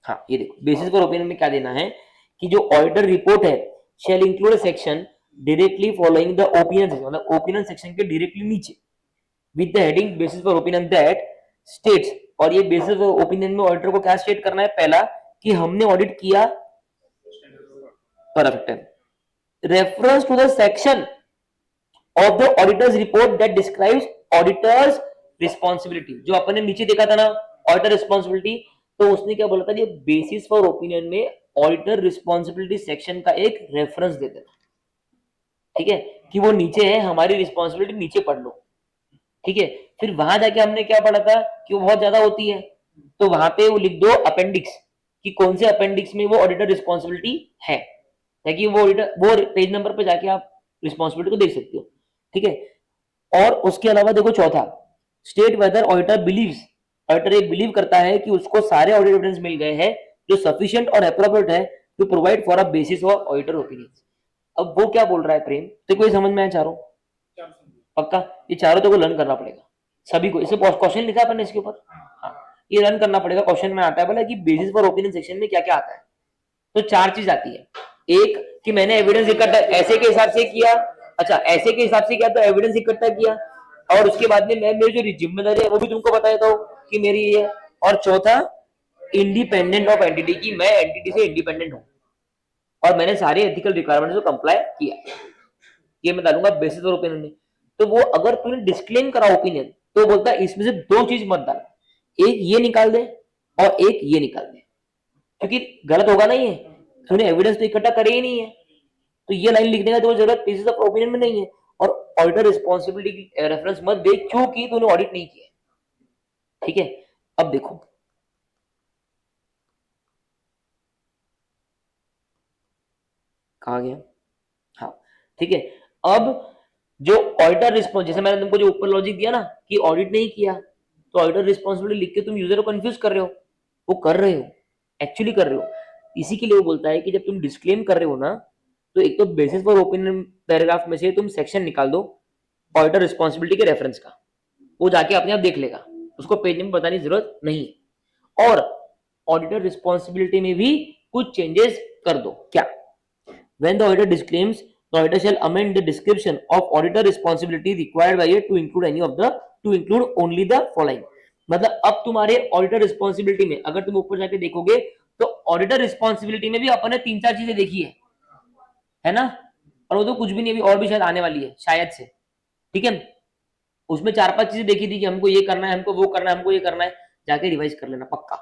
A: हाँ ये देखो, बेसिस फॉर ओपिनियन में क्या देना है कि जो ऑडिटर रिपोर्ट है shall include a section directly following the opinion section, मतलब ओपिनियन सेक्शन के डायरेक्टली नीचे with the heading basis for opinion that states, और ये बेसिस फॉर ओपिनियन में ऑडिटर को क्या स्टेट करना है? पहला कि हमने ऑडिट किया, परफेक्ट है, reference to the section of the auditor's report that describes auditor's responsibility। जो अपन ने नीचे देखा था ना ऑडिटर रिस्पॉन्सिबिलिटी, तो उसने क्या बोला था कि बेसिस फॉर ओपिनियन में ऑडिटर रिस्पॉन्सिबिलिटी सेक्शन का एक रेफरेंस दे देना, ठीक है, कि वो नीचे है, हमारी रिस्पॉन्सिबिलिटी नीचे पढ़ लो, ठीक है। फिर वहां जाके हमने क्या पढ़ा था कि वो बहुत ज्यादा होती है, तो वहां पे वो लिख दो अपेंडिक्स, कि कौन से अपेंडिक्स में वो ऑडिटर रिस्पॉन्सिबिलिटी है, ताकि वो ऑडिटर वो पेज नंबर पे जाके आप रिस्पॉन्सिबिलिटी को देख सकते हो, ठीक है। और उसके अलावा देखो चौथा, state whether auditor believes, auditor ये बिलीव करता है कि उसको सारे ऑडिट एविडेंस मिल गए हैं जो सफिशिएंट और एप्रोप्रिएट है to provide for a basis of auditor opinions. अब वो क्या बोल रहा है प्रेम, तो कोई समझ में आया चारों? पक्का ये चारों तो को लर्न करना पड़ेगा सभी को, इसे क्वेश्चन लिखा है अपन ने इसके ऊपर, हाँ ये लर्न करना पड़ेगा। क्वेश्चन में आता है बोला कि बेसिस फॉर ओपिनियन सेक्शन में क्या क्या आता है, तो चार चीज आती है। एक कि मैंने एविडेंस इकट्ठा ऐसे के हिसाब से किया, अच्छा ऐसे के हिसाब से किया तो एविडेंस इकट्ठा किया, और उसके बाद में मैं मेरी जो जिम्मेदारी है वो भी तुमको बता देता हूँ कि मेरी ये है। और चौथा इंडिपेंडेंट ऑफ एंटिटी, की मैं एंटिटी से इंडिपेंडेंट हूँ और मैंने सारे एथिकल रिक्वायरमेंट्स को कंप्लाई किया, ये मैं डालूंगा बेसिस फॉर ओपिनियन में। तो वो अगर तूने डिस्क्लेम करा ओपिनियन तो बोलता है इसमें से दो चीज मत डाल, एक ये निकाल दे और एक ये निकाल दे, क्योंकि गलत होगा ना, ये तूने एविडेंस तो इकट्ठा करे ही नहीं है, तो ये लाइन लिखने का तो जरूरत बेसिस ऑफ ओपिनियन में नहीं है। और ऑडिटर रिस्पॉन्सिबिलिटी की रेफरेंस मत दे क्योंकि तूने ऑडिट नहीं किया, ठीक है। अब देखो कहां गया, हाँ ठीक है। अब जो ऑडिटर रिस्पॉन्स, जैसे मैंने तुमको जो ऊपर लॉजिक दिया ना कि ऑडिट नहीं किया, तो ऑडिटर रिस्पॉन्सिबिलिटी लिख के तुम यूजर को कंफ्यूज कर रहे हो, वो कर रहे हो, एक्चुअली कर रहे हो। इसी के लिए वो बोलता है कि जब तुम डिस्क्लेम कर रहे हो ना, तो एक तो बेसिस फॉर ओपिनियन पैराग्राफ में से तुम सेक्शन निकाल दो ऑडिटर रिस्पॉन्सिबिलिटी के रेफरेंस का, वो जाके अपने आप देख लेगा, उसको पेज में बताने की जरूरत नहीं है। और ऑडिटर रिस्पॉन्सिबिलिटी में भी कुछ चेंजेस कर दो, क्या? When the auditor disclaims, the auditor shall amend the description of auditor responsibility required by it to include only the following। मतलब अब तुम्हारे ऑडिटर रिस्पॉन्सिबिलिटी में अगर तुम ऊपर जाके देखोगे तो ऑडिटर रिस्पॉन्सिबिलिटी में भी अपन ने 3-4 चीजें देखी है ना, और वो तो कुछ भी नहीं, अभी और भी शायद आने वाली है शायद से, ठीक है। उसमें 4-5 चीजें देखी थी कि हमको ये करना है, हमको वो करना है, हमको ये करना है, जाके रिवाइज कर लेना पक्का।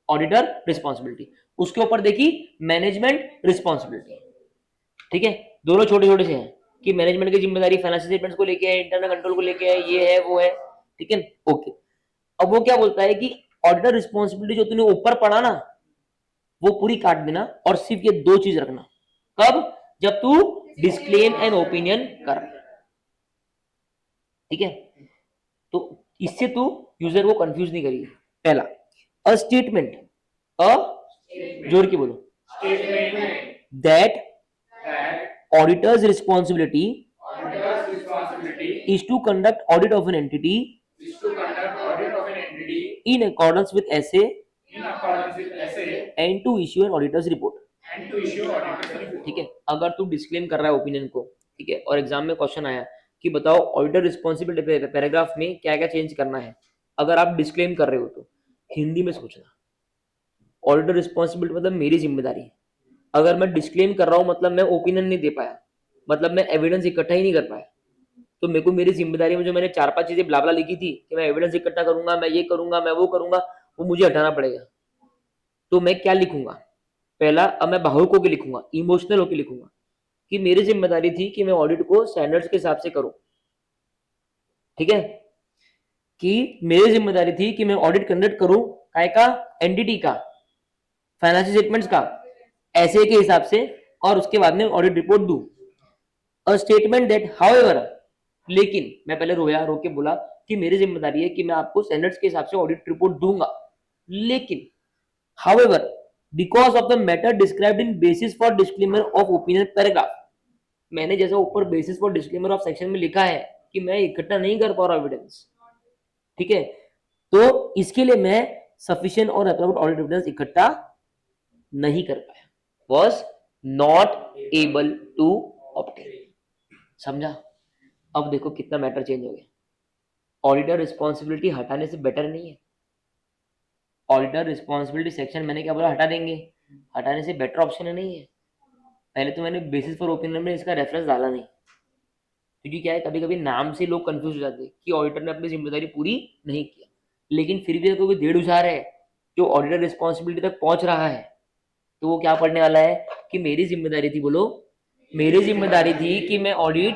A: ऑडिटर रिस्पॉन्सिबिलिटी, उसके ऊपर देखी मैनेजमेंट रिस्पॉन्सिबिलिटी, ठीक है, दोनों छोटे छोटे से हैं कि मैनेजमेंट की जिम्मेदारी फाइनेंशियल स्टेटमेंट्स को लेके है, इंटरनल कंट्रोल को लेके है, ये है वो है, ठीक है ओके। अब वो क्या बोलता है कि ऑडिटर रिस्पॉन्सिबिलिटी जो तूने ऊपर पढ़ा ना वो पूरी काट देना और सिर्फ ये दो चीज रखना, कब? जब तू डिस्क्लेम एंड ओपिनियन कर, ठीक है। तो इससे तू यूजर को कंफ्यूज नहीं करेगी। पहला अ स्टेटमेंट, अ जोड़ के बोलो, that auditor's responsibility is to conduct audit of an entity in accordance with SA and to issue an auditor's report। ठीक है, अगर तू डिस्क्लेम कर रहा है ओपिनियन को, ठीक है, और एग्जाम में क्वेश्चन आया कि बताओ ऑडिटर रिस्पॉन्सिबिलिटी पैराग्राफ में क्या क्या चेंज करना है, अगर आप डिस्क्लेम कर रहे हो तो हिंदी में सोचना, ऑडिटर रिस्पॉन्सिबिलिटी मतलब मेरी जिम्मेदारी है। अगर मैं डिस्क्लेम कर रहा हूं मतलब मैं ओपिनियन नहीं दे पाया, मतलब मैं एविडेंस इकट्ठा ही नहीं कर पाया, तो मेरे को मेरी जिम्मेदारी में जो मैंने 4-5 चीजें ब्लाबला लिखी थी कि मैं एविडेंस इकट्ठा करूंगा, मैं ये करूंगा, मैं वो करूंगा, वो मुझे हटाना पड़ेगा। तो मैं क्या लिखूंगा? पहला, अब मैं भावुक होकर लिखूंगा, इमोशनल होकर लिखूंगा कि मेरी जिम्मेदारी थी कि मैं ऑडिट को स्टैंडर्ड्स के हिसाब से करूं, ठीक है, कि मेरी जिम्मेदारी थी कि मैं ऑडिट कंडक्ट करूं, काय का? एंटिटी का, फाइनेंशियल स्टेटमेंट्स का, ऐसे के हिसाब से, और उसके बाद में ऑडिट रिपोर्ट दूं। अ स्टेटमेंट दैट हाउएवर, लेकिन मैं पहले रो के बोला कि मेरी जिम्मेदारी है कि मैं आपको स्टैंडर्ड्स के हिसाब से ऑडिट रिपोर्ट दूंगा, लेकिन however because of the matter described in basis for disclaimer of opinion paragraph, मैंने जैसा ऊपर basis for disclaimer of section में लिखा है कि मैं इकट्ठा नहीं कर पा रहा एविडेंस, ठीक है, तो इसके लिए मैं सफिशिएंट और एप्रोप्रिएट ऑडिट एविडेंस इकट्ठा नहीं कर पाया, was not able to obtain। समझा? अब देखो कितना मैटर चेंज हो गया। ऑडिटर रिस्पॉन्सिबिलिटी हटाने से बेटर नहीं है, ऑडिटर रिस्पॉन्सिबिलिटी सेक्शन मैंने क्या बोला, हटा देंगे, हटाने से बेटर ऑप्शन नहीं है। पहले तो मैंने बेसिस फॉर ओपिनियन में इसका रेफरेंस डाला नहीं, क्योंकि क्या है कभी कभी नाम से लोग कंफ्यूज हो जाते हैं कि ऑडिटर ने अपनी जिम्मेदारी पूरी नहीं किया, लेकिन फिर भी कोई डेढ़ उछार है जो ऑडिटर रिस्पॉन्सिबिलिटी तक पहुंच रहा है, तो वो क्या पढ़ने वाला है कि मेरी जिम्मेदारी थी, बोलो, मेरी जिम्मेदारी थी कि मैं ऑडिट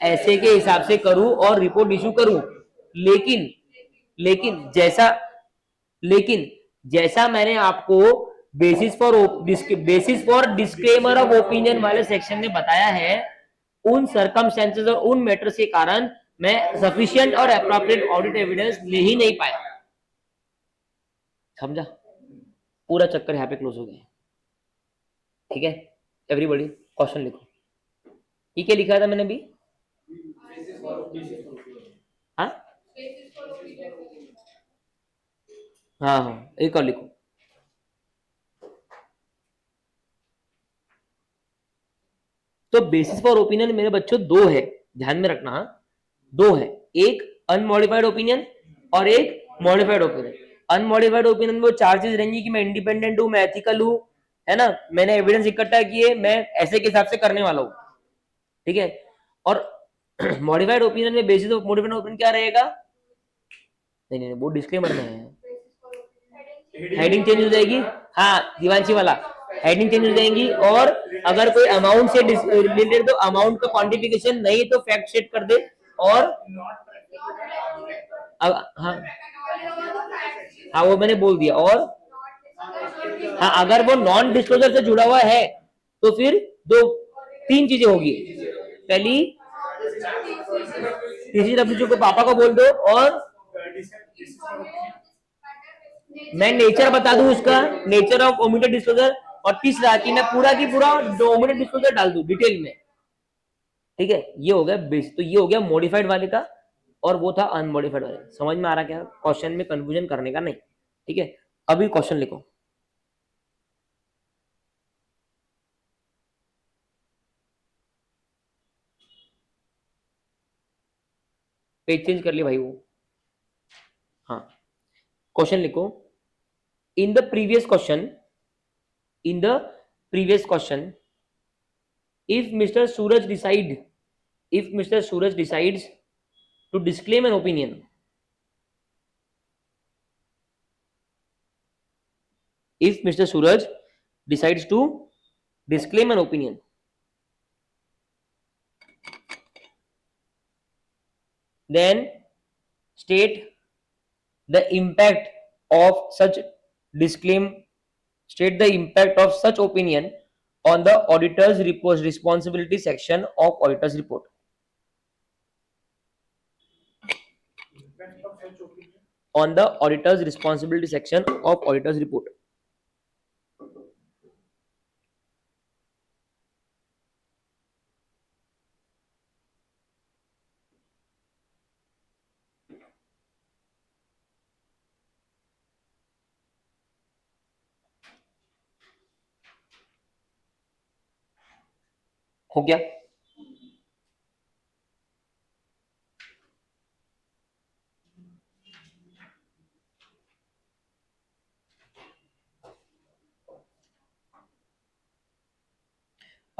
A: ऐसे के हिसाब से करूं और रिपोर्ट इशू करूं, लेकिन जैसा मैंने आपको basis for disclaimer of opinion वाले सेक्शन में बताया है, उन सर्कमस्टेंसेस और उन मैटर्स के कारण मैं सफिशिएंट और एप्रोप्रिएट ऑडिट एविडेंस ले ही नहीं पाया। समझा? पूरा चक्कर यहाँ पे क्लोज हो गया। ठीक है एवरीबॉडी, क्वेश्चन लिखो। ये क्या लिखा था मैंने अभी? हाँ हाँ हाँ, एक और लिखो। तो बेसिस फॉर ओपिनियन मेरे बच्चों दो है, ध्यान में रखना, दो है, एक अनमॉडिफाइड ओपिनियन और एक मॉडिफाइड ओपिनियन। अनमॉडिफाइड ओपिनियन में वो चार चीज रहेंगी कि मैं इंडिपेंडेंट हूं, मैं एथिकल हूं, है ना, मैंने एविडेंस इकट्ठा किए, मैं ऐसे के हिसाब से करने वाला हूं। ठीक है। और मॉडिफाइड ओपिनियन में बेसिस ऑफ मॉडिफाइड ओपिनियन क्या रहेगा? नहीं नहीं, वो डिस्क्लेमर में है, हेडिंग चेंज हो जाएगी। हाँ दिवांशी वाला, हेडिंग चेंज हो जाएंगी, और अगर कोई अमाउंट से रिलेटेड तो अमाउंट का क्वांटिफिकेशन, नहीं तो फैक्ट सेट कर दे। और हाँ हाँ वो मैंने बोल दिया। और हाँ अगर वो नॉन डिस्क्लोजर से जुड़ा हुआ है तो फिर दो तीन चीजें होगी। पहली TCWG को पापा को बोल दो, और मैं नेचर बता दूं उसका, नेचर ऑफ ओमिटेड डिस्क्लोजर, और तीसरा कि मैं पूरा की पूरा ओमिटेड डिस्क्लोजर डाल दूं डिटेल में। ठीक है, ये हो गया बेस। तो ये हो गया मॉडिफाइड वाले का, और वो था अनमॉडिफाइड वाले। समझ में आ रहा क्या? क्वेश्चन में कंफ्यूजन करने का नहीं। ठीक है, अभी क्वेश्चन लिखो। पेज चेंज कर लिया भाई वो। हाँ क्वेश्चन लिखो। In the previous question, in the previous question, if Mr. Suraj decides to disclaim an opinion, if Mr. Suraj decides to disclaim an opinion, then state the impact of such state the impact of such opinion on the auditor's responsibility section of auditor's report. On the auditor's responsibility section of auditor's report. हो गया?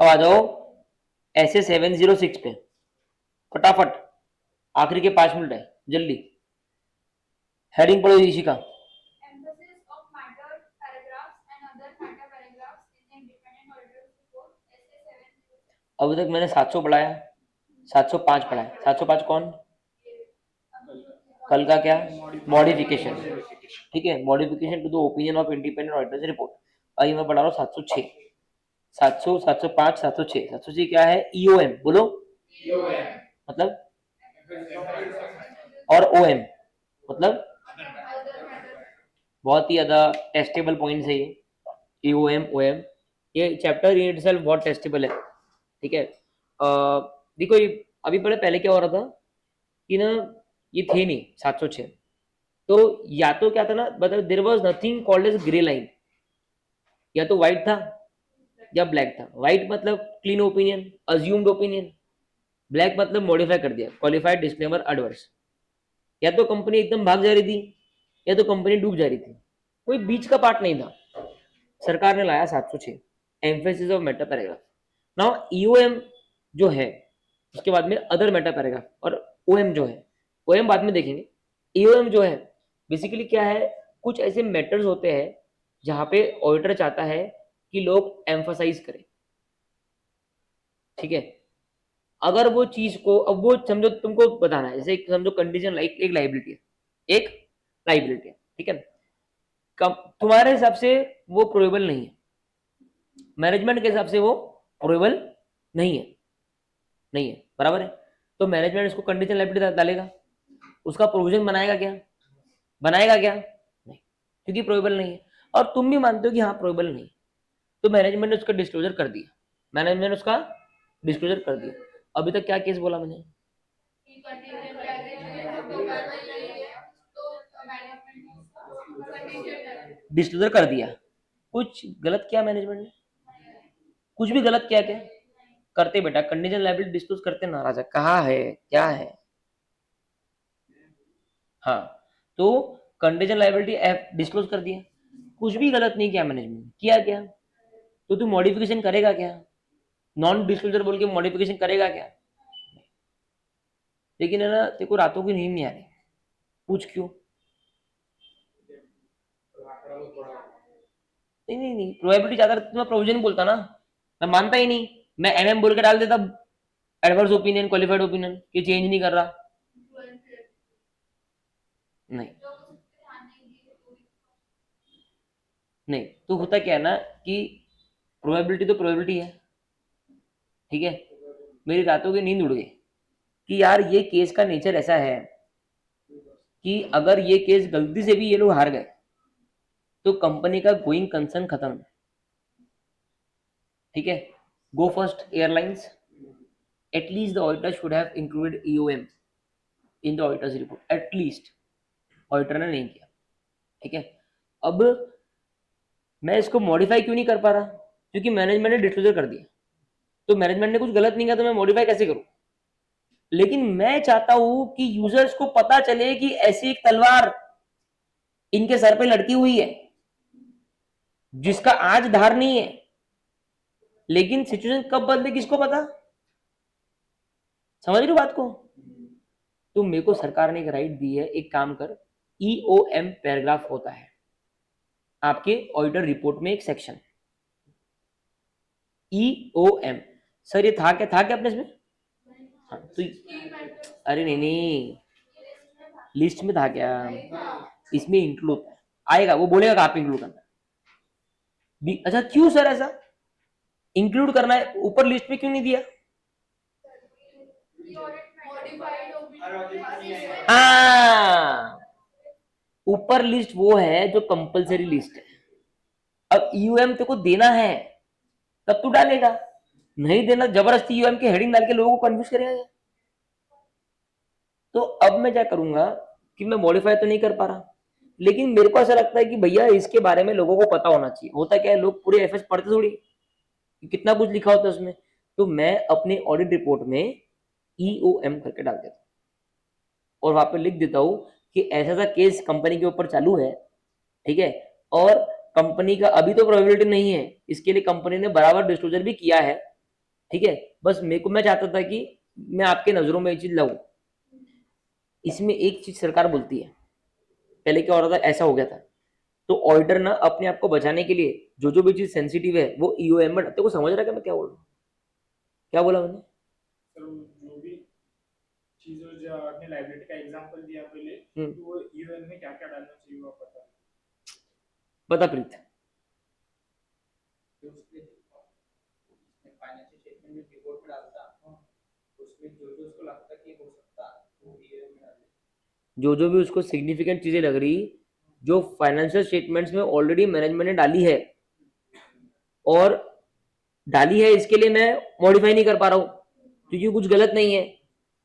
A: अब आ जाओ ऐसे 706 पे, फटाफट, आखिरी के 5 minute है, जल्दी। हेडिंग पढ़ो इसी का।
C: Emphasis of matter paragraphs and other matter paragraphs in the independent auditor's report, SA 706.
A: अभी तक मैंने 700 पढ़ाया, 705 पढ़ाया। 705 कौन? कल का क्या? मॉडिफिकेशन। ठीक है, modification to the opinion of independent auditors report. अभी मैं पढ़ा रहा हूँ 706, 700, 705, 706। 706 क्या है? EOM बोलो। मतलब, और OM मतलब बहुत ही ज्यादा टेस्टेबल पॉइंट्स है ये, EOM OM। ये चैप्टर इन इटसेल्फ बहुत टेस्टेबल है। ठीक है, देखो ये अभी पहले क्या हो रहा था कि ना, ये थे नहीं 706, तो या तो क्या था ना, मतलब there was nothing called as grey line, या तो व्हाइट था या ब्लैक था। व्हाइट मतलब clean opinion, assumed opinion, black मतलब मॉडिफाई कर दिया, क्वालिफाइड, डिस्क्लेमर, एडवर्स। या तो कंपनी एकदम भाग जा रही थी या तो कंपनी डूब जा रही थी, कोई बीच का पार्ट नहीं था। सरकार ने लाया 706, emphasis of matter paragraph. Now EOM जो है, उसके बाद में अदर मेटा पैराग्राफ, और OM जो है, OM बाद में देखेंगे। EOM जो है बेसिकली क्या है, कुछ ऐसे मैटर्स होते हैं जहां पे ऑडिटर चाहता है कि लोग एम्फसाइज करें। ठीक है, अगर वो चीज को, अब वो समझो तुमको बताना है, जैसे समझो कंडीशन लाइक एक लाइबिलिटी है, एक लाइबिलिटी है, ठीक है। तुम्हारे हिसाब से वो प्रोबेबल नहीं है, मैनेजमेंट के हिसाब से वो प्रोबेबल नहीं है, नहीं है, बराबर है। तो मैनेजमेंट इसको कंडीशन लायबिलिटी डालेगा, उसका प्रोविजन बनाएगा क्या, बनाएगा क्या, नहीं, क्योंकि प्रोबेबल नहीं है। और तुम भी मानते हो कि हाँ प्रोबेबल नहीं, तो मैनेजमेंट ने उसका डिस्क्लोजर कर दिया, मैनेजमेंट ने उसका डिस्क्लोजर कर दिया। अभी तक क्या केस बोला मैंने, डिस्क्लोजर कर दिया। कुछ गलत किया मैनेजमेंट ने, कुछ भी गलत किया क्या, करते बेटा, कंडीशन लायबिलिटी डिस्क्लोज करते ना राजा, कहाँ है क्या है। हाँ, तो कंडीशन लायबिलिटी डिस्क्लोज कर दिया, कुछ भी गलत नहीं किया मैनेजमेंट, किया क्या, तो तू मॉडिफिकेशन करेगा क्या, नॉन डिस्क्लोजर बोल के मॉडिफिकेशन करेगा क्या। लेकिन है ना, तेरे को रातों की नींद नहीं आ रही, पूछ क्यों। नहीं नहीं नहीं, प्रोबेबिलिटी ज्यादा रहती तो मैं प्रोविजन बोलता ना, मैं मानता ही नहीं, मैं एमएम बोल के डाल देता एडवर्स ओपिनियन, क्वालिफाइड ओपिनियन, कि चेंज नहीं कर रहा। नहीं नहीं, तो होता क्या है ना कि प्रोबेबिलिटी तो प्रोबेबिलिटी है, ठीक है। मेरी रातों की नींद उड़ गई कि यार ये केस का नेचर ऐसा है कि अगर ये केस गलती से भी ये लोग हार गए तो कंपनी का गोइंग कंसर्न खत्म, ठीक है। Go First airlines, at least the auditor should have included EOM in the auditor's report, at least auditor ने नहीं किया, ठीक है। अब मैं इसको मॉडिफाई क्यों नहीं कर पा रहा, क्योंकि मैनेजमेंट ने डिस्क्लोजर कर दिया, तो मैनेजमेंट ने कुछ गलत नहीं किया तो मैं मॉडिफाई कैसे करूं। लेकिन मैं चाहता हूं कि यूजर्स को पता चले कि ऐसी एक तलवार इनके सर पे लटकी हुई है जिसका आज धार नहीं है, लेकिन सिचुएशन कब बदले किसको पता, समझ रहे हो बात को। तो मेरे को सरकार ने एक राइट दी है, एक काम कर, ईओएम पैराग्राफ होता है आपके ऑडिटर रिपोर्ट में, एक सेक्शन ईओएम। सर ये था क्या अपने इसमें, हाँ तो अरे नहीं नहीं, लिस्ट में था क्या, इसमें इंक्लूड आएगा, वो बोलेगा कहाँ पे इंक्लूड करना है। अच्छा क्यों सर ऐसा इंक्लूड करना है, ऊपर लिस्ट में क्यों नहीं दिया। हाँ, ऊपर लिस्ट वो है जो कंपलसरी लिस्ट है। अब ईयूएम तेरे को देना है तब तू डालेगा, नहीं देना जबरदस्ती ईयूएम की हेडिंग डाल के लोगों को कंफ्यूज करेगा। तो अब मैं क्या करूंगा कि मैं मॉडिफाई तो नहीं कर पा रहा, लेकिन मेरे को ऐसा लगता है कि भैया इसके बारे में लोगों को पता होना चाहिए। होता क्या है, लोग पूरे एफएस पढ़ते थोड़ी, कितना कुछ लिखा होता है उसमें। तो मैं अपने ऑडिट रिपोर्ट में ईओएम करके डाल देता हूँ और वहां पे लिख देता हूँ कि ऐसा सा केस कंपनी के ऊपर चालू है, ठीक है, और कंपनी का अभी तो प्रोबेबिलिटी नहीं है, इसके लिए कंपनी ने बराबर डिस्क्लोजर भी किया है, ठीक है। बस मेरे को, मैं चाहता था कि मैं आपके नजरों में ये चीज लाऊं। इसमें एक चीज सरकार बोलती है, पहले क्या हो रहा था, ऐसा हो गया था, तो ऑडिटर ना अपने आप को बचाने के लिए जो जो भी चीज सेंसिटिव है वो ईओएम में, तेरे को समझ रहा है कि मैं क्या बोल रहा हूँ, क्या बोला मैंने।
F: सर जो भी चीजों जो आपने लाइब्रेरी का एग्जांपल दिया पहले, तो वो यूएन में क्या क्या डालना चाहिए वो पता
A: बता प्रीत।
D: फाइनेंशियल स्टेटमेंट में रिपोर्ट में डालता, उसमें जो जो उसको लगता कि हो सकता वो ईयर में डाले,
A: जो जो भी उसको सिग्निफिकेंट चीजें लग रही, जो फाइनेंशियल स्टेटमेंट्स में ऑलरेडी मैनेजमेंट ने डाली है, और डाली है इसके लिए मैं मॉडिफाई नहीं कर पा रहा हूँ क्योंकि कुछ गलत नहीं है,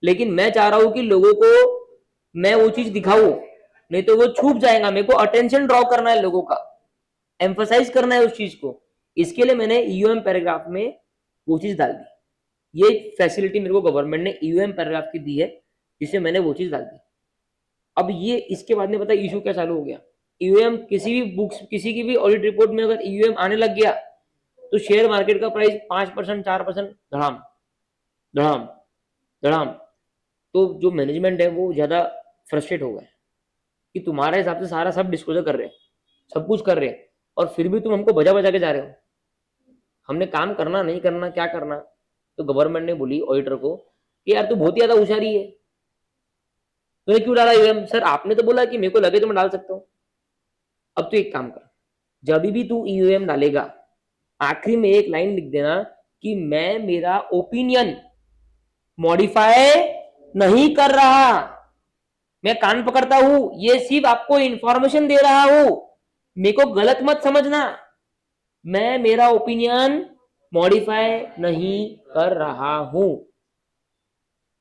A: लेकिन मैं चाह रहा हूं कि लोगों को मैं वो चीज दिखाऊं, नहीं तो वो छूप जाएगा। मेरे को अटेंशन ड्रॉ करना है, लोगों का एम्फसाइज करना है उस चीज को, इसके लिए मैंने ईयूएम पैराग्राफ में वो चीज डाल दी। ये फैसिलिटी मेरे को गवर्नमेंट ने ईयूएम पैराग्राफ की दी है, जिससे मैंने वो चीज डाल दी। अब ये इसके बाद में पता इशू क्या चालू हो गया, ईयूएम किसी भी बुक्स, किसी की भी ऑडिट रिपोर्ट में अगर ईयूएम आने लग गया तो शेयर मार्केट का प्राइस 5% 4% धड़ाम धड़ाम धड़ाम। तो जो मैनेजमेंट है वो ज्यादा फ्रस्ट्रेट हो गया कि तुम्हारे हिसाब से सारा सब डिस्क्लोजर कर रहे हैं, सब कुछ कर रहे हैं, और फिर भी तुम हमको बजा बजा के जा रहे हो, हमने काम करना नहीं करना क्या करना। तो गवर्नमेंट ने बोली ऑडिटर को कि यार तू बहुत ही ज्यादा होशियारी है, तूने क्यों डाला ईयूएम। सर आपने तो बोला कि मेरे को लगे तो मैं डाल सकता हूँ। अब तो एक काम कर, जब भी तू ईयूएम डालेगा आखिरी में एक लाइन लिख देना कि मैं मेरा ओपिनियन मॉडिफाई नहीं कर रहा, मैं कान पकड़ता हूं, ये सिर्फ आपको इंफॉर्मेशन दे रहा हूं, मेरे को गलत मत समझना, मैं मेरा ओपिनियन मॉडिफाई नहीं कर रहा हूं।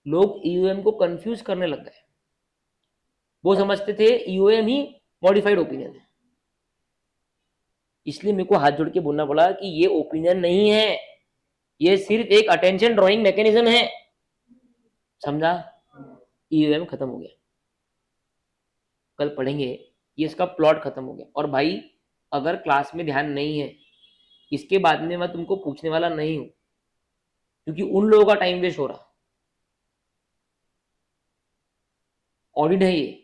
A: लोग ईयूएम को कंफ्यूज करने लग गए, वो समझते थे ईयूएम ही मॉडिफाइड ओपिनियन है, इसलिए मेरे को हाथ जोड़ के बोलना पड़ा कि ये ओपिनियन नहीं है, ये सिर्फ एक अटेंशन ड्राइंग मैकेनिज्म है, समझा? ईयूएम खत्म हो गया, कल पढ़ेंगे ये इसका प्लॉट खत्म हो गया। और भाई अगर क्लास में ध्यान नहीं है, इसके बाद में मैं तुमको पूछने वाला नहीं हूं, क्योंकि उन लोगों का टाइम वेस्ट हो रहा, ऑडिट है ये,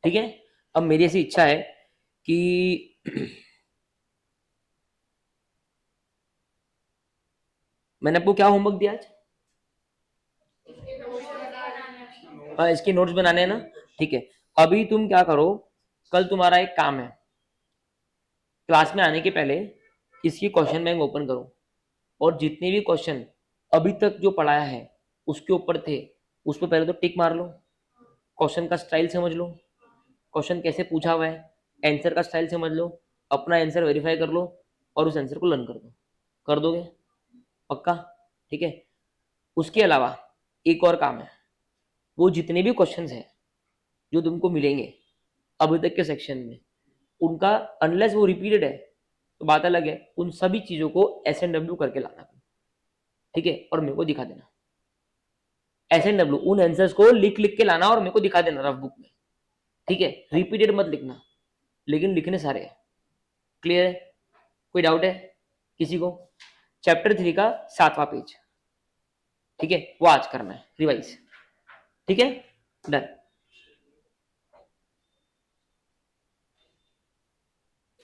A: ठीक है? अब मेरी ऐसी इच्छा है कि मैंने आपको क्या होमवर्क दिया आज? हाँ, इसके नोट्स बनाने हैं ना, ठीक है। अभी तुम क्या करो, कल तुम्हारा एक काम है, क्लास में आने के पहले इसकी क्वेश्चन बैंक ओपन करो और जितने भी क्वेश्चन अभी तक जो पढ़ाया है उसके ऊपर थे, उस पर पहले तो टिक मार लो, क्वेश्चन का स्टाइल समझ लो, क्वेश्चन कैसे पूछा हुआ है, आंसर का स्टाइल समझ लो, अपना आंसर वेरीफाई कर लो और उस आंसर को लर्न कर दो। कर दोगे? पक्का? ठीक है। उसके अलावा एक और काम है, वो जितने भी क्वेश्चंस हैं जो तुमको मिलेंगे अभी तक के सेक्शन में, उनका अनलेस वो रिपीटेड है तो बात अलग है, उन सभी चीजों को SNW करके लाना, ठीक है, और मेरे को दिखा देना। SNW उन आंसर्स को लिख लिख के लाना और मेरे को दिखा देना रफ बुक में, ठीक है? रिपीटेड मत लिखना, लेकिन लिखने सारे हैं। क्लियर है? कोई डाउट है किसी को? चैप्टर 3 का 7वां पेज, ठीक है, वो आज करना है रिवाइज, ठीक है? डन।